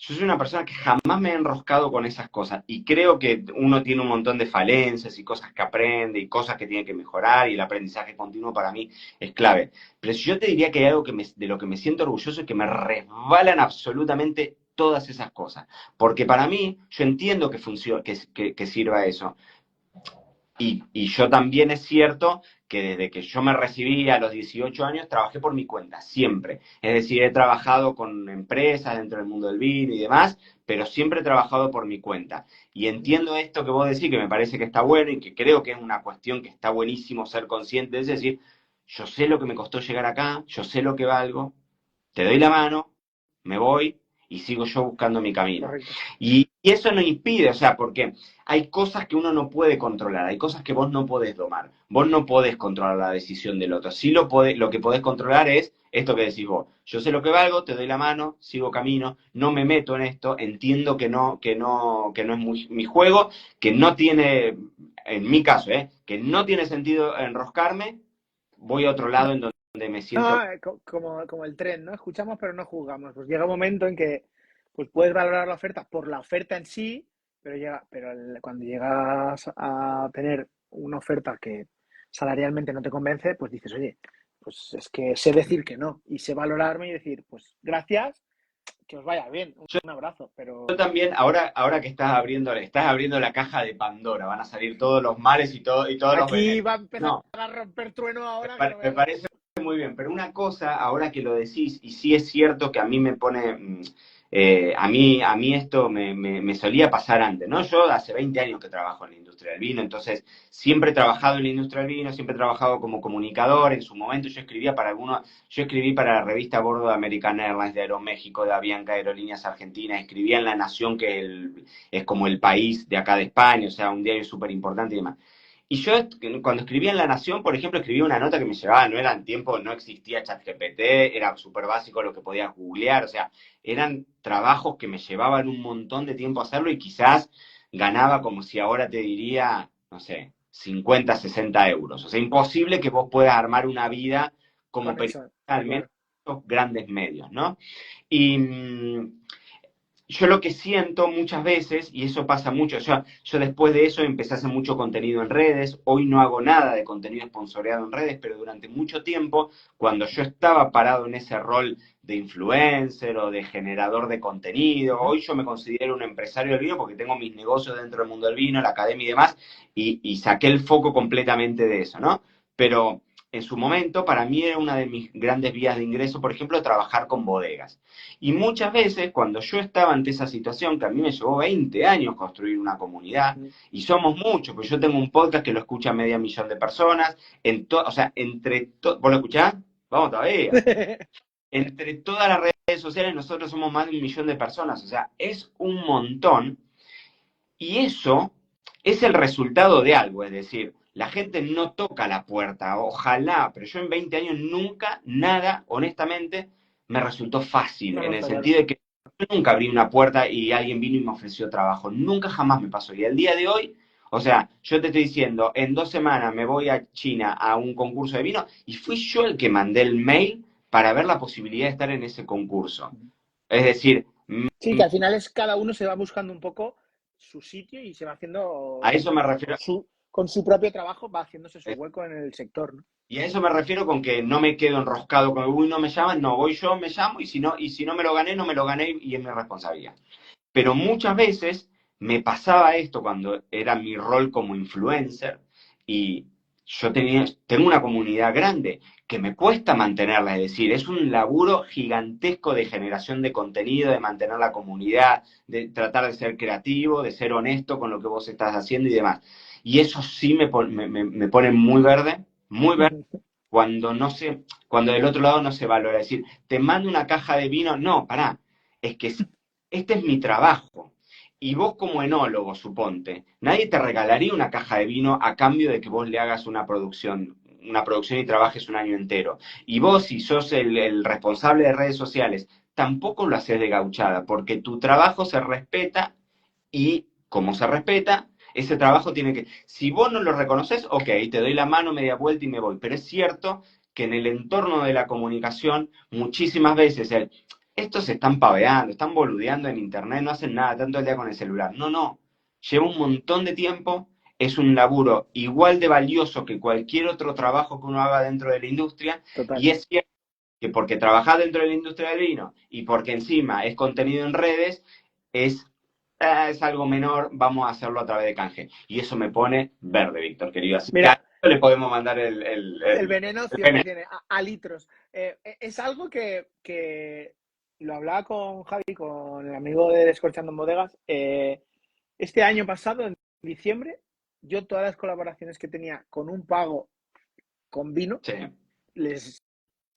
yo soy una persona que jamás me he enroscado con esas cosas y creo que uno tiene un montón de falencias y cosas que aprende y cosas que tiene que mejorar y el aprendizaje continuo para mí es clave. Pero si yo te diría que hay algo de lo que me siento orgulloso es que me resbalan absolutamente todas esas cosas. Porque para mí, yo entiendo que funciona, que sirva eso. Y yo también es cierto que desde que yo me recibí a los 18 años trabajé por mi cuenta, siempre. Es decir, he trabajado con empresas dentro del mundo del vino y demás, pero siempre he trabajado por mi cuenta. Y entiendo esto que vos decís, que me parece que está bueno y que creo que es una cuestión que está buenísimo ser consciente. Es decir, yo sé lo que me costó llegar acá, yo sé lo que valgo, te doy la mano, me voy y sigo yo buscando mi camino. Correcto. Y eso no impide, o sea, porque hay cosas que uno no puede controlar, hay cosas que vos no podés domar. Vos no podés controlar la decisión del otro. Sí lo que podés controlar es esto que decís vos. Yo sé lo que valgo, te doy la mano, sigo camino, no me meto en esto, entiendo que no es mi juego, que no tiene, en mi caso, que no tiene sentido enroscarme, voy a otro lado en donde me siento. No, como el tren, ¿no? Escuchamos pero no juzgamos. Pues llega un momento en que pues puedes valorar la oferta por la oferta en sí, pero cuando llegas a tener una oferta que salarialmente no te convence, pues dices, oye, pues es que sé decir que no y sé valorarme y decir, pues gracias, que os vaya bien, un abrazo, Yo pero también, ahora que estás abriendo la caja de Pandora, van a salir todos los males y todos los aquí venenos. va a empezar No, a romper trueno me, ahora que no pare- me veas. parece muy bien, pero una cosa, ahora que lo decís, y sí es cierto que a mí me pone, a mí esto me solía pasar antes, ¿no? Yo hace 20 años que trabajo en la industria del vino, entonces siempre he trabajado en la industria del vino, siempre he trabajado como comunicador. En su momento yo escribí para la revista a bordo de American Airlines, de Aeroméxico, de Avianca Aerolíneas Argentinas, escribía en La Nación, que es como el país de acá de España, o sea, un diario súper importante y demás. Y yo cuando escribía en La Nación, por ejemplo, escribía una nota que me llevaba, no eran tiempo, no existía ChatGPT, era súper básico lo que podías googlear, o sea, eran trabajos que me llevaban un montón de tiempo hacerlo y quizás ganaba como si ahora te diría, no sé, 50, 60 euros. O sea, imposible que vos puedas armar una vida como Con periodista, eso, al menos claro. en estos grandes medios, ¿no? Y yo lo que siento muchas veces, y eso pasa mucho, yo después de eso empecé a hacer mucho contenido en redes. Hoy no hago nada de contenido sponsoreado en redes, pero durante mucho tiempo, cuando yo estaba parado en ese rol de influencer o de generador de contenido, Ujú. hoy yo me considero un empresario del vino porque tengo mis negocios dentro del mundo del vino, la academia y demás, y saqué el foco completamente de eso, ¿no? Pero en su momento, para mí era una de mis grandes vías de ingreso, por ejemplo, trabajar con bodegas. Y muchas veces, cuando yo estaba ante esa situación, que a mí me llevó 20 años construir una comunidad, y somos muchos, pues yo tengo un podcast que lo escucha 500.000 de personas, o sea, ¿vos lo escuchás? Vamos todavía. Entre todas las redes sociales, nosotros somos más de 1 millón de personas, o sea, es un montón, y eso es el resultado de algo, es decir, la gente no toca la puerta, ojalá, pero yo en 20 años nunca, nada, honestamente, me resultó fácil, No, no, en el está claro. sentido de que yo nunca abrí una puerta y alguien vino y me ofreció trabajo, nunca jamás me pasó. Y el día de hoy, o sea, yo te estoy diciendo, en 2 semanas me voy a China a un concurso de vino y fui yo el que mandé el mail para ver la posibilidad de estar en ese concurso. Es decir, Sí, que al final es cada uno se va buscando un poco su sitio y se va a haciendo eso me refiero. con su propio trabajo, va haciéndose su hueco en el sector, ¿no? Y a eso me refiero con que no me quedo enroscado con, uy, no me llaman, no, voy yo, me llamo, y si no me lo gané, no me lo gané y es mi responsabilidad. Pero muchas veces me pasaba esto cuando era mi rol como influencer y tengo una comunidad grande que me cuesta mantenerla, es decir, es un laburo gigantesco de generación de contenido, de mantener la comunidad, de tratar de ser creativo, de ser honesto con lo que vos estás haciendo y demás. Y eso sí me pone muy verde, cuando no se, cuando del otro lado no se valora. Es decir, te mando una caja de vino, no, pará, es que este es mi trabajo. Y vos como enólogo, suponte, nadie te regalaría una caja de vino a cambio de que vos le hagas una producción y trabajes un año entero. Y vos, si sos el responsable de redes sociales, tampoco lo haces de gauchada, porque tu trabajo se respeta y como se respeta, ese trabajo tiene que... Si vos no lo reconoces, ok, te doy la mano, media vuelta y me voy. Pero es cierto que en el entorno de la comunicación, muchísimas veces estos se están paveando, están boludeando en internet, no hacen nada, tanto el día con el celular. No, no. Lleva un montón de tiempo, es un laburo igual de valioso que cualquier otro trabajo que uno haga dentro de la industria, Total. y es cierto que porque trabajás dentro de la industria del vino y porque encima es contenido en redes, es, es algo menor, vamos a hacerlo a través de canje. Y eso me pone verde, Víctor, querido. Así que a Mira, eso le podemos mandar el, el, el el, veneno el veneno. 100%, a litros. Es algo que lo hablaba con Javi, con el amigo de Descorchando en Bodegas. Este año pasado, en diciembre, yo todas las colaboraciones que tenía con un pago con vino, Sí, les,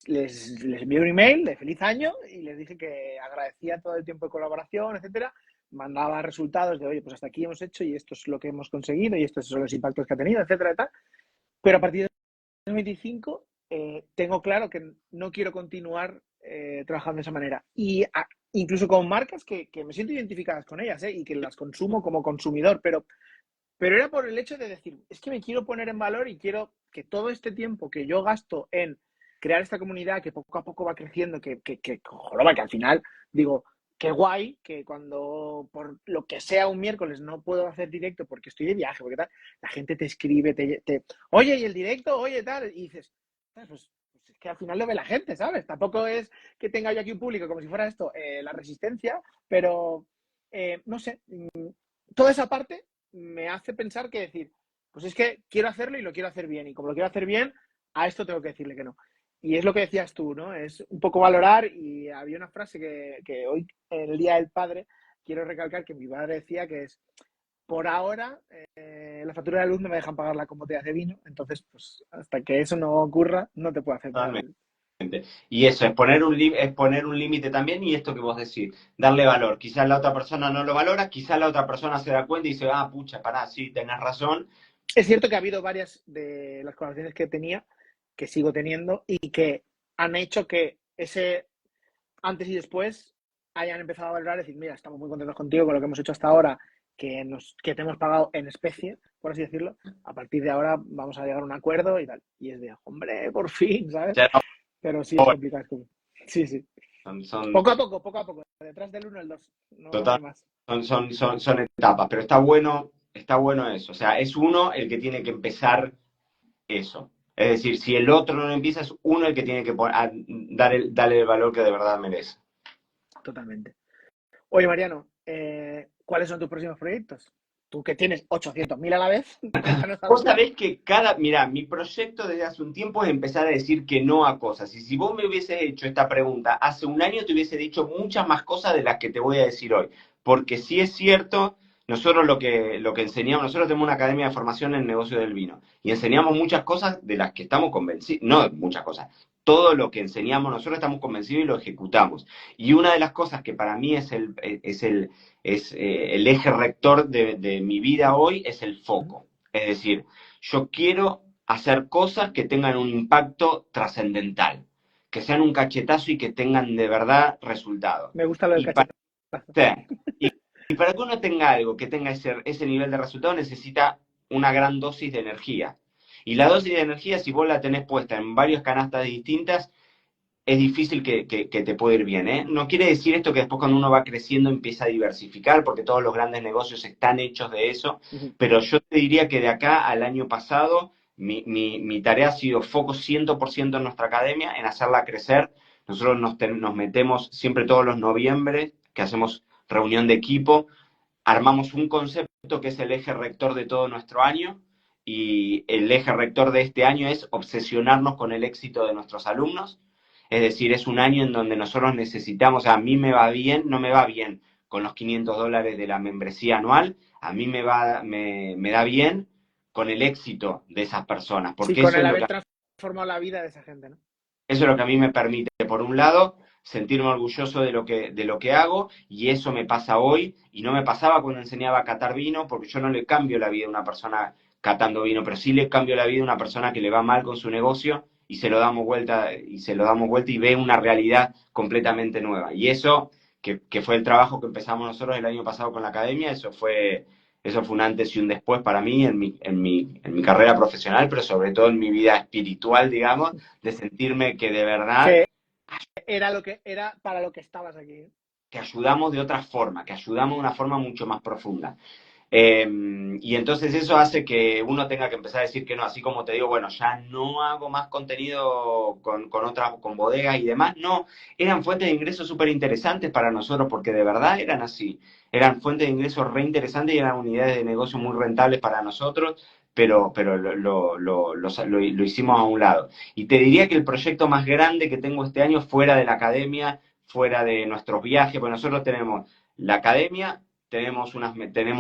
les envié un email de feliz año y les dije que agradecía todo el tiempo de colaboración, etcétera. Mandaba resultados de, oye, pues hasta aquí hemos hecho y esto es lo que hemos conseguido y estos son los impactos que ha tenido, etcétera, y tal. Pero a partir de 2025 tengo claro que no quiero continuar trabajando de esa manera. Y incluso con marcas que me siento identificadas con ellas y que las consumo como consumidor, pero era por el hecho de decir, es que me quiero poner en valor y quiero que todo este tiempo que yo gasto en crear esta comunidad que poco a poco va creciendo, joroba, que al final digo, qué guay, que cuando por lo que sea un miércoles no puedo hacer directo porque estoy de viaje, porque tal, la gente te escribe, oye, ¿y el directo? Oye, tal, y dices, pues es que al final lo ve la gente, ¿sabes? Tampoco es que tenga yo aquí un público como si fuera esto, la resistencia, pero no sé, toda esa parte me hace pensar que decir, pues es que quiero hacerlo y lo quiero hacer bien. Y como lo quiero hacer bien, a esto tengo que decirle que no. y es lo que decías tú, ¿no? Es un poco valorar, y había una frase que hoy, en el Día del Padre, quiero recalcar que mi padre decía que es, por ahora, la factura de la luz no me dejan pagarla con botellas de vino, entonces, pues, hasta que eso no ocurra, no te puedo hacer pagar Totalmente. el... Y eso, es poner un límite también y esto que vos decís, darle valor. Quizás la otra persona no lo valora, quizás la otra persona se da cuenta y dice, ah, pucha, pará, sí, tenés razón. Es cierto que ha habido varias de las conversaciones que tenía, que sigo teniendo, y que han hecho que ese antes y después hayan empezado a valorar y decir, mira, estamos muy contentos contigo con lo que hemos hecho hasta ahora, que te hemos pagado en especie, por así decirlo. A partir de ahora vamos a llegar a un acuerdo y tal. Y es de, hombre, por fin, ¿sabes? Ya no, Pero sí es complicado. Sí, sí. son, Poco a poco. Detrás del uno el 2. No total, hay más. son etapas, pero está bueno eso. O sea, es uno el que tiene que empezar eso. Es decir, si el otro no lo empieza, es uno el que tiene que darle el valor que de verdad merece. Totalmente. Oye, Mariano, ¿cuáles son tus próximos proyectos? Tú que tienes 800.000 a la vez, cuéntanos Vos alguno. sabés que mirá, mi proyecto desde hace un tiempo es empezar a decir que no a cosas. Y si vos me hubieses hecho esta pregunta hace un año, te hubiese dicho muchas más cosas de las que te voy a decir hoy. Porque sí es cierto, nosotros lo que enseñamos, nosotros tenemos una academia de formación en negocio del vino. Y enseñamos muchas cosas de las que estamos convencidos, no muchas cosas. Todo lo que enseñamos nosotros estamos convencidos y lo ejecutamos. Y una de las cosas que para mí es el eje rector de mi vida hoy es el foco. Es decir, yo quiero hacer cosas que tengan un impacto trascendental, que sean un cachetazo y que tengan de verdad resultado. Me gusta lo del Y para, cachetazo. y para que uno tenga algo que tenga ese nivel de resultado, necesita una gran dosis de energía. Y la dosis de energía, si vos la tenés puesta en varias canastas distintas, es difícil que te pueda ir bien, ¿eh? No quiere decir esto que después cuando uno va creciendo empieza a diversificar, porque todos los grandes negocios están hechos de eso, pero yo te diría que de acá al año pasado mi tarea ha sido foco 100% en nuestra academia, en hacerla crecer. Nosotros nos metemos siempre todos los noviembre, que hacemos reunión de equipo, armamos un concepto que es el eje rector de todo nuestro año, y el eje rector de este año es obsesionarnos con el éxito de nuestros alumnos. Es decir, es un año en donde nosotros necesitamos, a mí me va bien, no me va bien con los $500 de la membresía anual, a mí me da bien con el éxito de esas personas, Sí, porque con eso el es lo haber que transformado la vida de esa gente, ¿no? eso es lo que a mí me permite, por un lado, sentirme orgulloso de lo que hago, y eso me pasa hoy, y no me pasaba cuando enseñaba a catar vino, porque yo no le cambio la vida a una persona catando vino, pero sí le cambio la vida a una persona que le va mal con su negocio y se lo damos vuelta y ve una realidad completamente nueva. Y eso, que fue el trabajo que empezamos nosotros el año pasado con la academia, eso fue un antes y un después para mí en mi carrera profesional, pero sobre todo en mi vida espiritual, digamos, de sentirme que de verdad Que era lo que era para lo que estabas aquí. que ayudamos de otra forma, que ayudamos de una forma mucho más profunda. Y entonces eso hace que uno tenga que empezar a decir que no, así como te digo, bueno, ya no hago más contenido con otras, con bodegas y demás, no, eran fuentes de ingresos súper interesantes para nosotros, porque de verdad eran así, eran fuentes de ingresos re interesantes y eran unidades de negocio muy rentables para nosotros, pero lo hicimos a un lado. Y te diría que el proyecto más grande que tengo este año, fuera de la academia, fuera de nuestros viajes, pues nosotros tenemos la academia, tenemos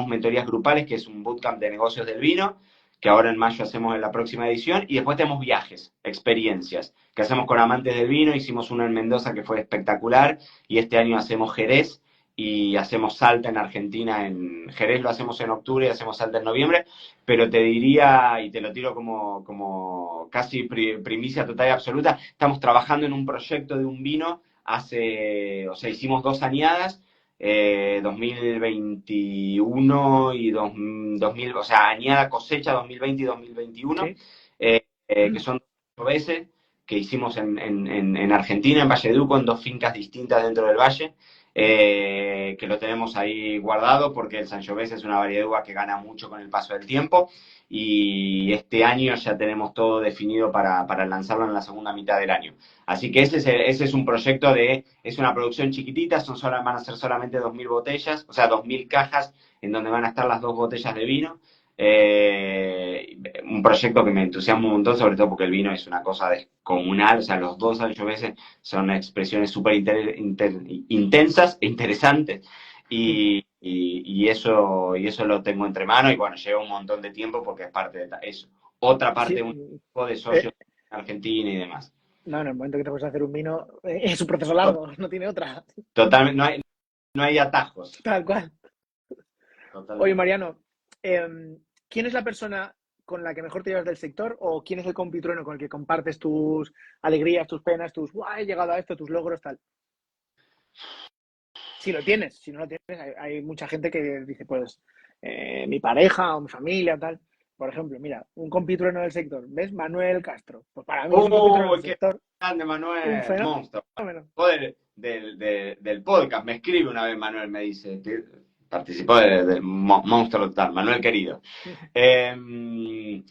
mentorías grupales, que es un bootcamp de negocios del vino, que ahora en mayo hacemos en la próxima edición, y después tenemos viajes, experiencias, que hacemos con amantes del vino. Hicimos uno en Mendoza que fue espectacular, y este año hacemos Jerez, y hacemos Salta en Argentina. En Jerez lo hacemos en octubre y hacemos Salta en noviembre, pero te diría, y te lo tiro como casi primicia total y absoluta, estamos trabajando en un proyecto de un vino o sea, hicimos 2 añadas, 2021 y 2000, o sea, añada cosecha 2020 y 2021, Sí. que son 2 veces que hicimos en Argentina, en Valleduco, en 2 fincas distintas dentro del valle, que lo tenemos ahí guardado porque el Sangiovese es una variedad de uva que gana mucho con el paso del tiempo, y este año ya tenemos todo definido para lanzarlo en la segunda mitad del año. Así que ese es un proyecto es una producción chiquitita, van a ser solamente 2.000 botellas, o sea, 2.000 cajas en donde van a estar las 2 botellas de vino. un proyecto que me entusiasma un montón, sobre todo porque el vino es una cosa descomunal, o sea, los dos sangiovese son expresiones súper intensas e interesantes, y eso lo tengo entre manos, y bueno, lleva un montón de tiempo porque es parte de es otra Sí, parte, un equipo de eh, socios en Argentina y demás. no, en el momento que te puedes hacer un vino, es un proceso largo, no tiene otra. Totalmente, no hay atajos. Tal cual. Oye, Totalmente. Mariano, ¿quién es la persona con la que mejor te llevas del sector o quién es el compitrueno con el que compartes tus alegrías, tus penas, tus, "Buah, he llegado a esto, tus logros, tal"? Si lo tienes, si no lo tienes, hay mucha gente que dice, pues, mi pareja o mi familia, tal. Por ejemplo, mira, un compitrueno del sector, ¿ves? Manuel Castro. Pues para mí es un compitrueno ¡Oh, del qué sector, grande, un Manuel! Monstruo. fenómeno. Del podcast, me escribe una vez Manuel, me dice, que participó del Monstruo Total, Manuel querido. ¿Qué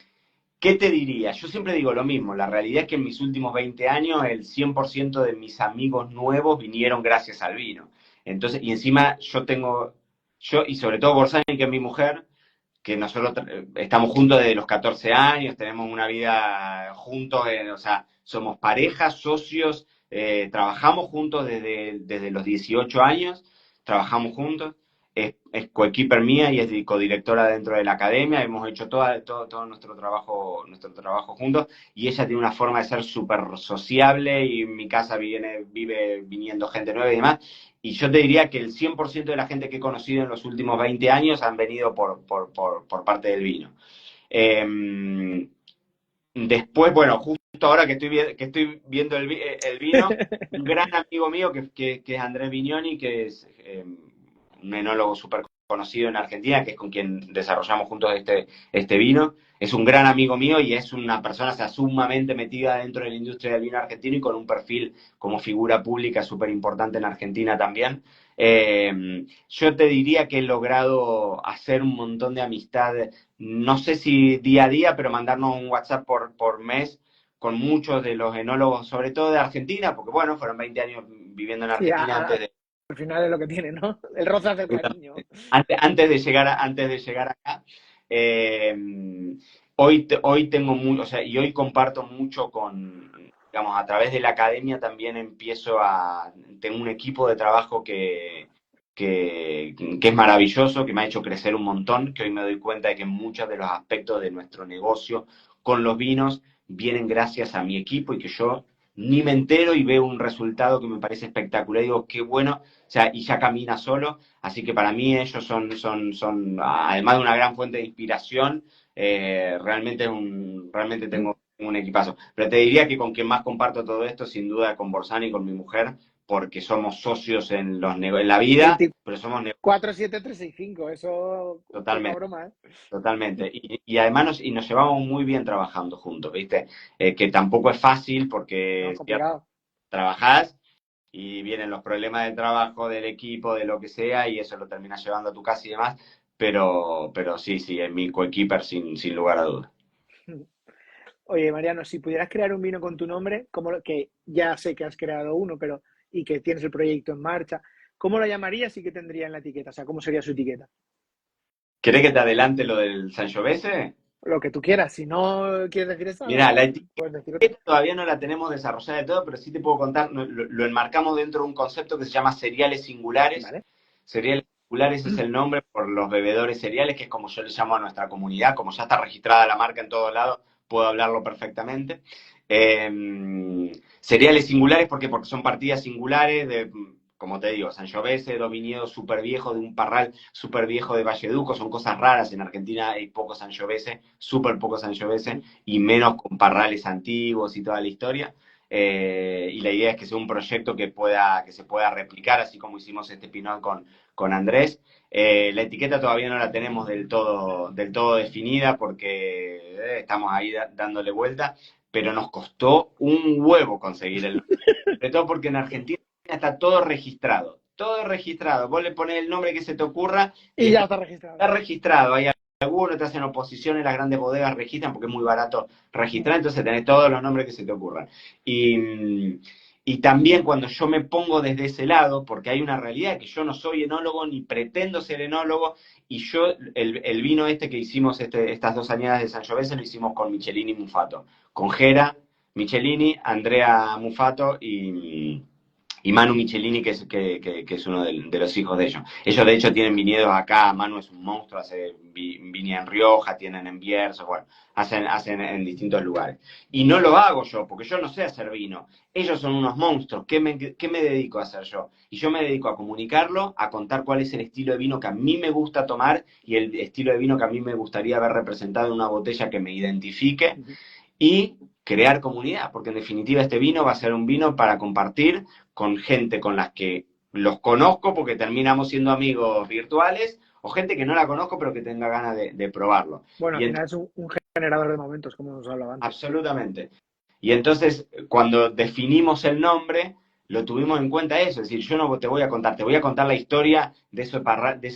te diría? Yo siempre digo lo mismo, la realidad es que en mis últimos 20 años el 100% de mis amigos nuevos vinieron gracias al vino. Entonces, y encima yo y sobre todo Borsani, que es mi mujer, que nosotros estamos juntos desde los 14 años, tenemos una vida juntos, o sea, somos parejas, socios, trabajamos juntos desde los 18 años, trabajamos juntos, es coequiper mía y es codirectora dentro de la academia, hemos hecho todo nuestro trabajo juntos, y ella tiene una forma de ser súper sociable, y en mi casa vive viniendo gente nueva y demás, y yo te diría que el 100% de la gente que he conocido en los últimos 20 años han venido por parte del vino. Después, bueno, justo ahora que estoy viendo el vino, un gran amigo mío que es Andrés Vignoni, que es un enólogo súper conocido en Argentina, que es con quien desarrollamos juntos este vino. Es un gran amigo mío y es una persona, o sea, sumamente metida dentro de la industria del vino argentino y con un perfil como figura pública súper importante en Argentina también. Yo te diría que he logrado hacer un montón de amistades, no sé si día a día, pero mandarnos un WhatsApp por mes con muchos de los enólogos, sobre todo de Argentina, porque bueno, fueron 20 años viviendo en Sí, Argentina al final es lo que tiene, ¿no? El roce hace el cariño. antes de llegar acá. Eh, hoy tengo mucho, o sea, y hoy comparto mucho digamos, a través de la academia también tengo un equipo de trabajo que es maravilloso, que me ha hecho crecer un montón, que hoy me doy cuenta de que muchos de los aspectos de nuestro negocio con los vinos vienen gracias a mi equipo y que yo ni me entero y veo un resultado que me parece espectacular y digo, qué bueno, o sea, y ya camina solo, así que para mí ellos son además de una gran fuente de inspiración, realmente tengo un equipazo. Pero te diría que con quien más comparto todo esto, sin duda, con Borsani y con mi mujer, porque somos socios en la vida, pero somos 24/7/365, eso poca totalmente. broma, ¿eh? Totalmente. Y además nos llevamos muy bien trabajando juntos, ¿viste? Que tampoco es fácil No, porque si complicado. trabajás y vienen los problemas del trabajo, del equipo, de lo que sea, y eso lo terminas llevando a tu casa y demás. Pero sí, es mi coequiper sin lugar a dudas. Oye, Mariano, si pudieras crear un vino con tu nombre, que ya sé que has creado uno, pero y que tienes el proyecto en marcha, ¿cómo lo llamarías y qué tendría en la etiqueta? O sea, ¿cómo sería su etiqueta? ¿Querés que te adelante lo del Sangiovese? Lo que tú quieras. Si no quieres decir Mirá, la esa, etiqueta puedes decir otra. todavía no la tenemos desarrollada de todo, pero sí te puedo contar, lo enmarcamos dentro de un concepto que se llama cereales singulares. ¿Vale? Cereales singulares es el nombre por los bebedores cereales, que es como yo le llamo a nuestra comunidad. Como ya está registrada la marca en todos lados, puedo hablarlo perfectamente. Cereales singulares, ¿por qué? Porque son partidas singulares de, como te digo, Sangiovese, dos viñedos súper viejos, de un parral súper viejo de Valleduco. Son cosas raras. En Argentina hay pocos Sangiovese, súper pocos Sangiovese, y menos con parrales antiguos y toda la historia. Y la idea es que sea un proyecto que se pueda replicar, así como hicimos este Pinot con Andrés. La etiqueta todavía no la tenemos del todo definida porque estamos ahí dándole vuelta, pero nos costó un huevo conseguir el nombre. Sobre todo porque en Argentina está todo registrado. Todo registrado. Vos le pones el nombre que se te ocurra y Y ya está registrado. está registrado. Hay algunos te hacen oposiciones, las grandes bodegas registran porque es muy barato registrar, entonces tenés todos los nombres que se te ocurran. Y, Y también cuando yo me pongo desde ese lado, porque hay una realidad que yo no soy enólogo ni pretendo ser enólogo, y yo, el vino este que hicimos, estas 2 añadas de Sangiovese, lo hicimos con Michelini y Mufato, con Gera, Michelini, Andrea Mufato y Manu Michelini, que es uno de los hijos de ellos. Ellos, de hecho, tienen viñedos acá. Manu es un monstruo, hace viña en Rioja, tienen en Bierzo, bueno, hacen en distintos lugares. Y no lo hago yo, porque yo no sé hacer vino. Ellos son unos monstruos. ¿Qué me dedico a hacer yo? Y yo me dedico a comunicarlo, a contar cuál es el estilo de vino que a mí me gusta tomar y el estilo de vino que a mí me gustaría ver representado en una botella que me identifique y crear comunidad, porque en definitiva este vino va a ser un vino para compartir con gente con las que los conozco porque terminamos siendo amigos virtuales o gente que no la conozco pero que tenga ganas de probarlo. Bueno, al Y final es un generador de momentos, como nos hablaba antes. absolutamente. Y entonces, cuando definimos el nombre, lo tuvimos en cuenta eso. Es decir, yo no te voy a contar, te voy a contar la historia de ese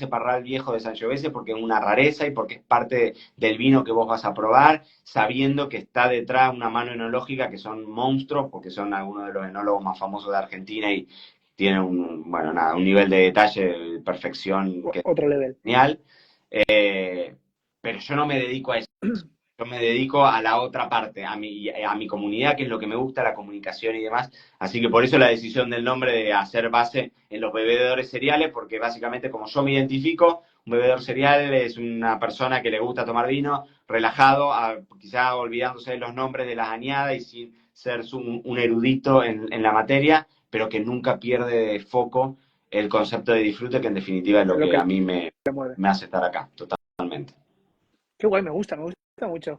parral viejo de Sangiovese porque es una rareza y porque es parte del vino que vos vas a probar, sabiendo que está detrás una mano enológica que son monstruos, porque son algunos de los enólogos más famosos de Argentina y tienen bueno, nada, un nivel de detalle, de perfección que es Otro level. genial. Pero yo no me dedico a eso. Yo me dedico a la otra parte, a mi comunidad, que es lo que me gusta, la comunicación y demás. Así que por eso la decisión del nombre de hacer base en los bebedores cereales, porque básicamente como yo me identifico, un bebedor cereal es una persona que le gusta tomar vino, relajado, quizá olvidándose de los nombres de las añadas y sin ser un erudito en la materia, pero que nunca pierde de foco el concepto de disfrute, que en definitiva es lo Lo que que a mí me mueve. hace estar acá, totalmente. Qué guay, me gusta mucho.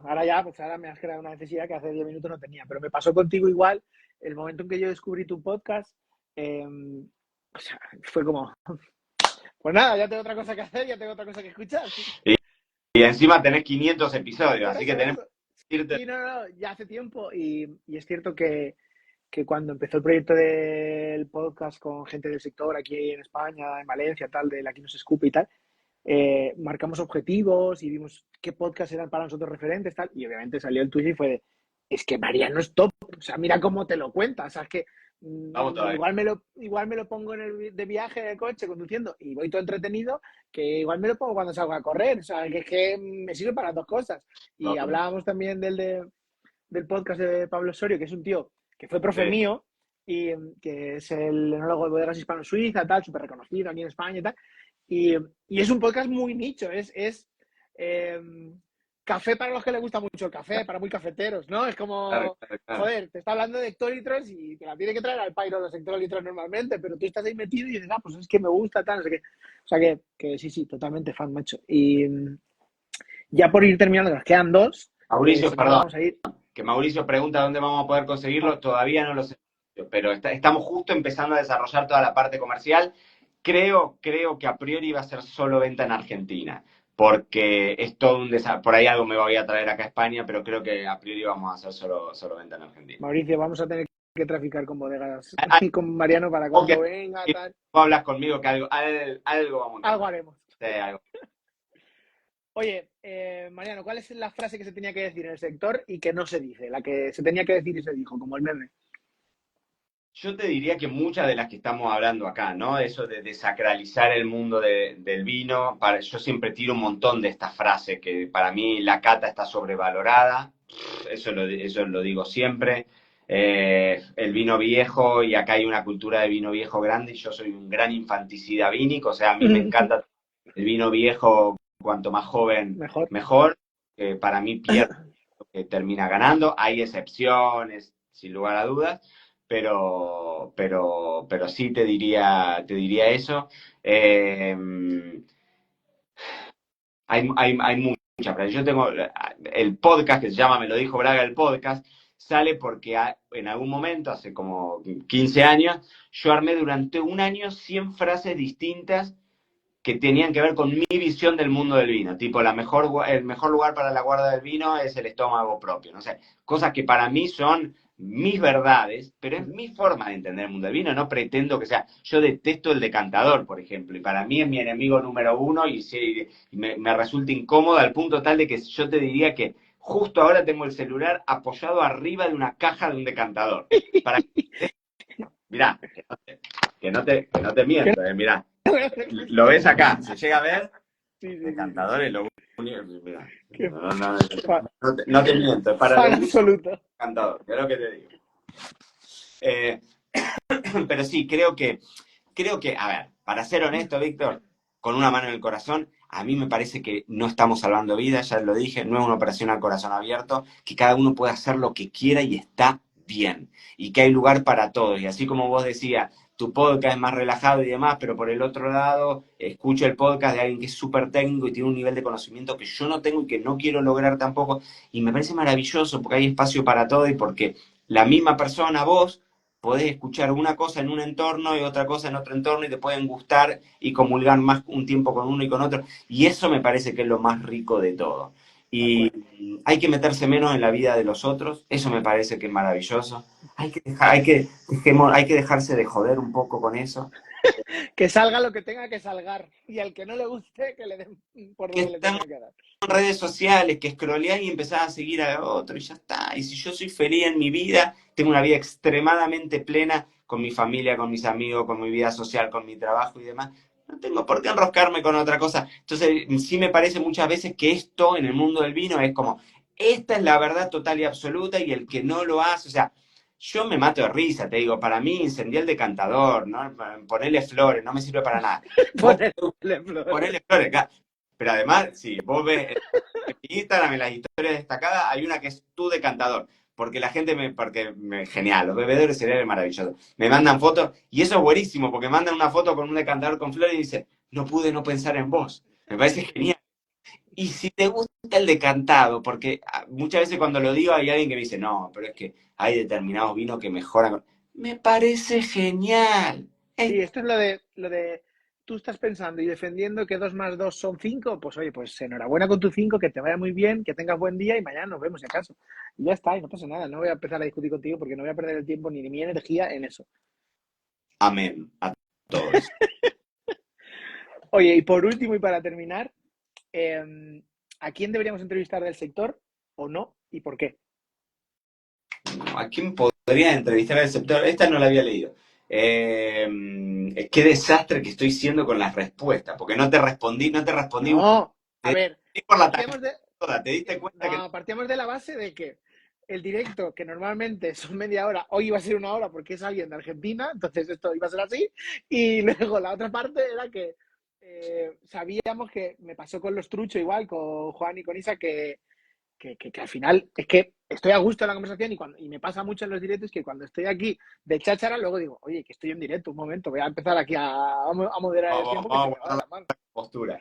Ahora ya, pues ahora me has creado una necesidad que hace 10 minutos no tenía, pero me pasó contigo igual. El momento en que yo descubrí tu podcast, o sea, fue como, pues nada, ya tengo otra cosa que hacer, ya tengo otra cosa que escuchar. Y encima tenés 500 episodios, Por así que eso, por tenés eso. que irte. Sí, no, ya hace tiempo y es cierto que cuando empezó el proyecto del podcast con gente del sector aquí en España, en Valencia, tal, de la que nos escupe y tal, marcamos objetivos y vimos qué podcast eran para nosotros referentes, tal, y obviamente salió el tuyo y fue de, es que Mariano es top, o sea, mira cómo te lo cuentas, o sea, es que Vamos todavía. igual me lo pongo de viaje en el coche conduciendo y voy todo entretenido, que igual me lo pongo cuando salgo a correr, o sea, que es que me sirve para las dos cosas. Y Vamos. hablábamos también del podcast de Pablo Osorio, que es un tío que fue profe Sí. mío y que es el enólogo de bodegas hispano-suiza, tal, súper reconocido aquí en España y tal. Y es un podcast muy nicho, es eh, café para los que les gusta mucho el café, para muy cafeteros, ¿no? Es Claro, como, claro, claro. joder, te está hablando de hectolitros y te la tiene que traer al pairo los hectolitros normalmente, pero tú estás ahí metido y dices, ah, pues es que me gusta, tal, no sé qué. O sea que sí, totalmente fan, macho. Y ya por ir terminando, nos quedan dos, Mauricio, si no nos perdón, vamos a ir. que Mauricio pregunta dónde vamos a poder conseguirlo, todavía no lo sé, pero estamos justo empezando a desarrollar toda la parte comercial. Creo que a priori va a ser solo venta en Argentina, porque es todo un desarrollo. Por ahí algo me voy a traer acá a España, pero creo que a priori vamos a hacer solo venta en Argentina. Mauricio, vamos a tener que traficar con bodegas con Mariano para Algo que cuando venga, tal. tú hablas conmigo, que algo vamos a Algo encontrar. haremos. Sí, algo. Oye, Mariano, ¿cuál es la frase que se tenía que decir en el sector y que no se dice? La que se tenía que decir y se dijo, como el meme. Yo te diría que muchas de las que estamos hablando acá, ¿no? Eso de desacralizar el mundo del vino, yo siempre tiro un montón de estas frases, que para mí la cata está sobrevalorada, eso lo digo siempre. El vino viejo, y acá hay una cultura de vino viejo grande, y yo soy un gran infanticida vínico, o sea, a mí me encanta el vino viejo, cuanto más joven, Mejor. mejor. Para mí pierde, que termina ganando, hay excepciones, sin lugar a dudas, pero sí te diría eso. Eh, hay muchas, pero yo tengo el podcast que se llama Me lo dijo Braga, el podcast, sale porque en algún momento, hace como 15 años, yo armé durante un año 100 frases distintas que tenían que ver con mi visión del mundo del vino, tipo el mejor lugar para la guarda del vino es el estómago propio, no sé, cosas que para mí son mis verdades, pero es mi forma de entender el mundo del vino, no pretendo que sea, yo detesto el decantador, por ejemplo, y para mí es mi enemigo número uno y me resulta incómodo al punto tal de que yo te diría que justo ahora tengo el celular apoyado arriba de una caja de un decantador, para Mirá, que no te miento, mirá. Lo ves acá, se llega a ver, Sí, sí, sí, sí. encantador es lo único, mirá. Qué No te miento, es para fan lo único absoluto. encantador, es lo que te digo. Eh, pero sí, creo que, a ver, para ser honesto, Víctor, con una mano en el corazón, a mí me parece que no estamos salvando vidas, ya lo dije, no es una operación a corazón abierto, que cada uno puede hacer lo que quiera y está bien, y que hay lugar para todos. Y así como vos decías, tu podcast es más relajado y demás, pero por el otro lado, escucho el podcast de alguien que es súper técnico y tiene un nivel de conocimiento que yo no tengo y que no quiero lograr tampoco, y me parece maravilloso porque hay espacio para todo y porque la misma persona, vos, podés escuchar una cosa en un entorno y otra cosa en otro entorno y te pueden gustar y comulgar más un tiempo con uno y con otro. Y eso me parece que es lo más rico de todo. Tal Y cual. hay que meterse menos en la vida de los otros, eso me parece que es maravilloso. Hay que dejarse de joder un poco con eso. Que salga lo que tenga que salgar. Y al que no le guste, que le den por Que donde le estamos tenga que dar. en redes sociales, que scrolleás y empezás a seguir a otro y ya está. Y si yo soy feliz en mi vida, tengo una vida extremadamente plena con mi familia, con mis amigos, con mi vida social, con mi trabajo y demás. No tengo por qué enroscarme con otra cosa. Entonces, sí me parece muchas veces que esto en el mundo del vino es como, esta es la verdad total y absoluta y el que no lo hace, o sea, yo me mato de risa, te digo, para mí incendiar el decantador, ¿no? Ponerle flores, no me sirve para nada. Vos Ponerle flores. ponerle flores, claro. Pero además, si vos ves en mi Instagram, en las historias destacadas, hay una que es tu decantador. Porque la gente genial, los bebedores cereales maravillosos. Me mandan fotos, y eso es buenísimo, porque mandan una foto con un decantador con flores y dicen, no pude no pensar en vos. Me parece genial. Y si te gusta el decantado, porque muchas veces cuando lo digo hay alguien que me dice, no, pero es que hay determinados vinos que mejoran. Me parece genial. Sí, esto es lo de tú estás pensando y defendiendo que 2 más 2 son 5, pues oye, pues enhorabuena con tu 5, que te vaya muy bien, que tengas buen día y mañana nos vemos si acaso. Y ya está, y no pasa nada, no voy a empezar a discutir contigo porque no voy a perder el tiempo ni mi energía en eso. Amén a todos. Oye, y por último y para terminar, ¿a quién deberíamos entrevistar del sector o no y por qué? ¿A quién podría entrevistar al sector? Esta no la había leído. Qué desastre que estoy siendo con las respuestas, porque no te respondí No, a te ver, di por la tangente partíamos de, toda, te diste cuenta que no, partíamos de la base de que el directo, que normalmente son media hora, hoy iba a ser una hora porque es alguien de Argentina, entonces esto iba a ser así. Y luego la otra parte era que sabíamos que me pasó con los truchos igual, con Juan y con Isa, que al final es que estoy a gusto en la conversación y me pasa mucho en los directos que cuando estoy aquí de cháchara, luego digo, oye, que estoy en directo, un momento, voy a empezar aquí a moderar el vamos, tiempo que se vamos me va de la mano. postura.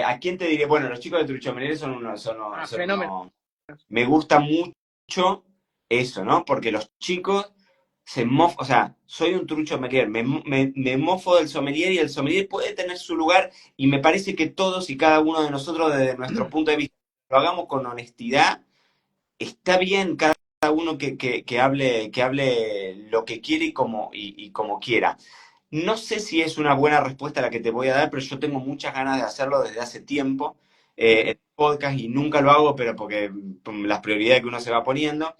¿A quién te diré? Bueno, los chicos de Trucho Menezes Ah, fenómeno. me gusta mucho eso, ¿no? Porque los chicos o sea, soy un trucho sommelier, me mofo del sommelier y el sommelier puede tener su lugar y me parece que todos y cada uno de nosotros desde nuestro punto de vista lo hagamos con honestidad, está bien cada uno que hable lo que quiere y como quiera. No sé si es una buena respuesta la que te voy a dar, pero yo tengo muchas ganas de hacerlo desde hace tiempo en el podcast y nunca lo hago, pero porque las prioridades que uno se va poniendo.